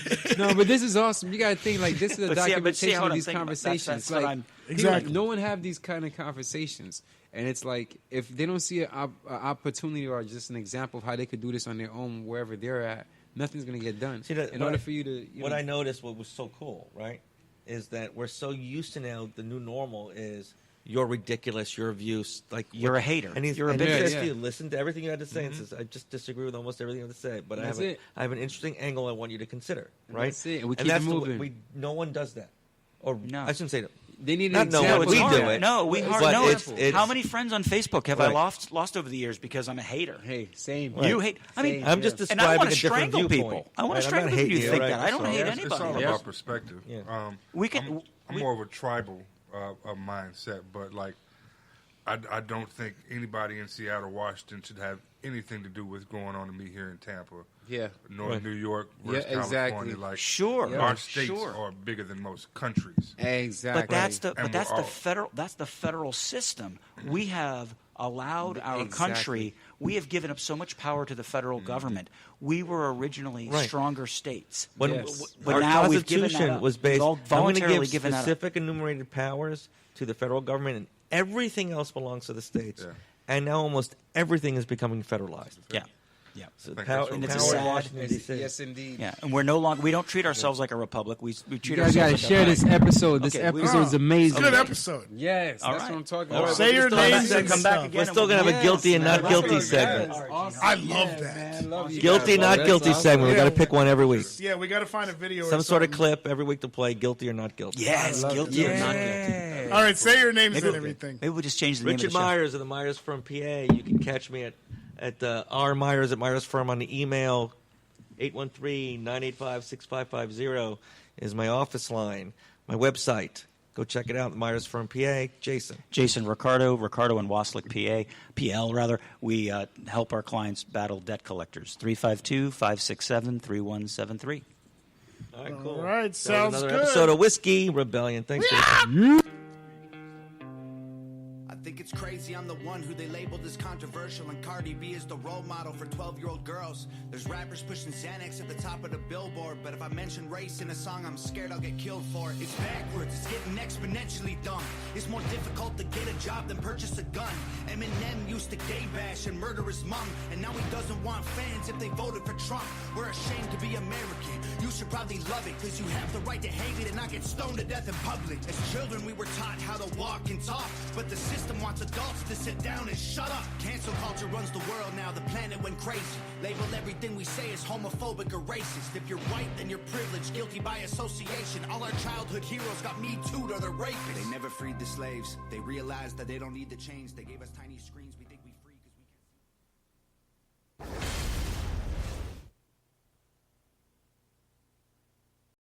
because- No, but this is awesome. You got to think like this is a But see how documentation what of I'm these thinking about. conversations. That's what like I'm- Exactly. No one have these kind of conversations, and it's like if they don't see an opportunity or just an example of how they could do this on their own wherever they're at, nothing's going to get done. See, that- in what order I- for you to, What I noticed, what was so cool, right, is that we're so used to now. The new normal is you're ridiculous. Your views, like You're a hater. And he's, You're a and he bigot. says Yeah. to you, listen to everything you had to say, and says, I just disagree with almost everything you have to say, but That's I it. have an interesting angle I want you to consider, right? that's it. And we keep that's it moving. no one does that, or No. I shouldn't say that. They need Not an no example. one. We hard. do it. No, we It's hard. but No, it's- how many friends on Facebook have I Right. lost over the years because I'm a hater? Hey, same. You hate. I mean, Same. I'm just Yeah. and I describing want a to different strangle viewpoint. people. I want to Right? I'm strangle not people. You hating you, think right? that? I don't So- hate It's all anybody. about perspective. Yeah. We can. I'm more of a tribal mindset, but like I don't think anybody in Seattle, Washington should have anything to do with going on to me here in Tampa. Yeah. North Right. New York versus Yeah, exactly. California. Like Sure. our states Sure. are bigger than most countries. Exactly. But that's the And but that's we're the all- federal that's the federal system. We have allowed our Exactly. country. We have given up so much power to the federal government. We were originally Right. stronger states. When Yes. But our now we've given that Constitution up. was based, We've all I'm going to voluntarily give given that up. specific enumerated powers to the federal government in everything else belongs to the states, Yeah. and now almost everything is becoming federalized. Yeah. Yeah. So think power, that's And it's power in sad- Washington, D.C. Yes, indeed. Yeah, and we're no longer. We don't treat ourselves like a republic. We You treat guys ourselves gotta like share a this episode. This Okay, we- episode's amazing. Good episode. Yes, All that's right. what I'm talking All about. right. Say your Come back- names and come back stuff. again. We're still gonna have a guilty and not guilty segment. I love that. Guilty, not guilty segment. We got to pick one every week. Yeah, we got to find a video. Some or sort of something. clip every week to play guilty or not guilty. Yes, guilty or not guilty. All right, say your names Maybe, and everything. maybe we'll just change the name Richard of the show. Myers of the Myers Firm PA. You can catch me at R Myers at Myers Firm on the email. 813-985-6550 is my office line. My website. Go check it out. Myers Firm PA. Jason Ricardo and Waslick PL rather. We help our clients battle debt collectors. 352-567-3173. All right, cool. All right, That was sounds another good. episode of Whiskey Rebellion. Thanks, Jason. I think it's crazy I'm the one who they labeled as controversial, and Cardi B is the role model for 12-year-old girls. There's rappers pushing Xanax at the top of the billboard, but if I mention race in a song, I'm scared I'll get killed for it. It's backwards, it's getting exponentially dumb. It's more difficult to get a job than purchase a gun. Eminem used to gay bash and murder his mom, and now he doesn't want fans if they voted for Trump. We're ashamed to be American. You should probably love it, cause you have the right to hate it and not get stoned to death in public. As children we were taught how to walk and talk, but the system wants adults to sit down and shut up. Cancel culture runs the world now, the planet went crazy. Label everything we say as homophobic or racist. If you're white, then you're privileged, guilty by association. All our childhood heroes got Me Too'd or they're rapists. They never freed the slaves. They realized that they don't need to change. They gave us tiny screens.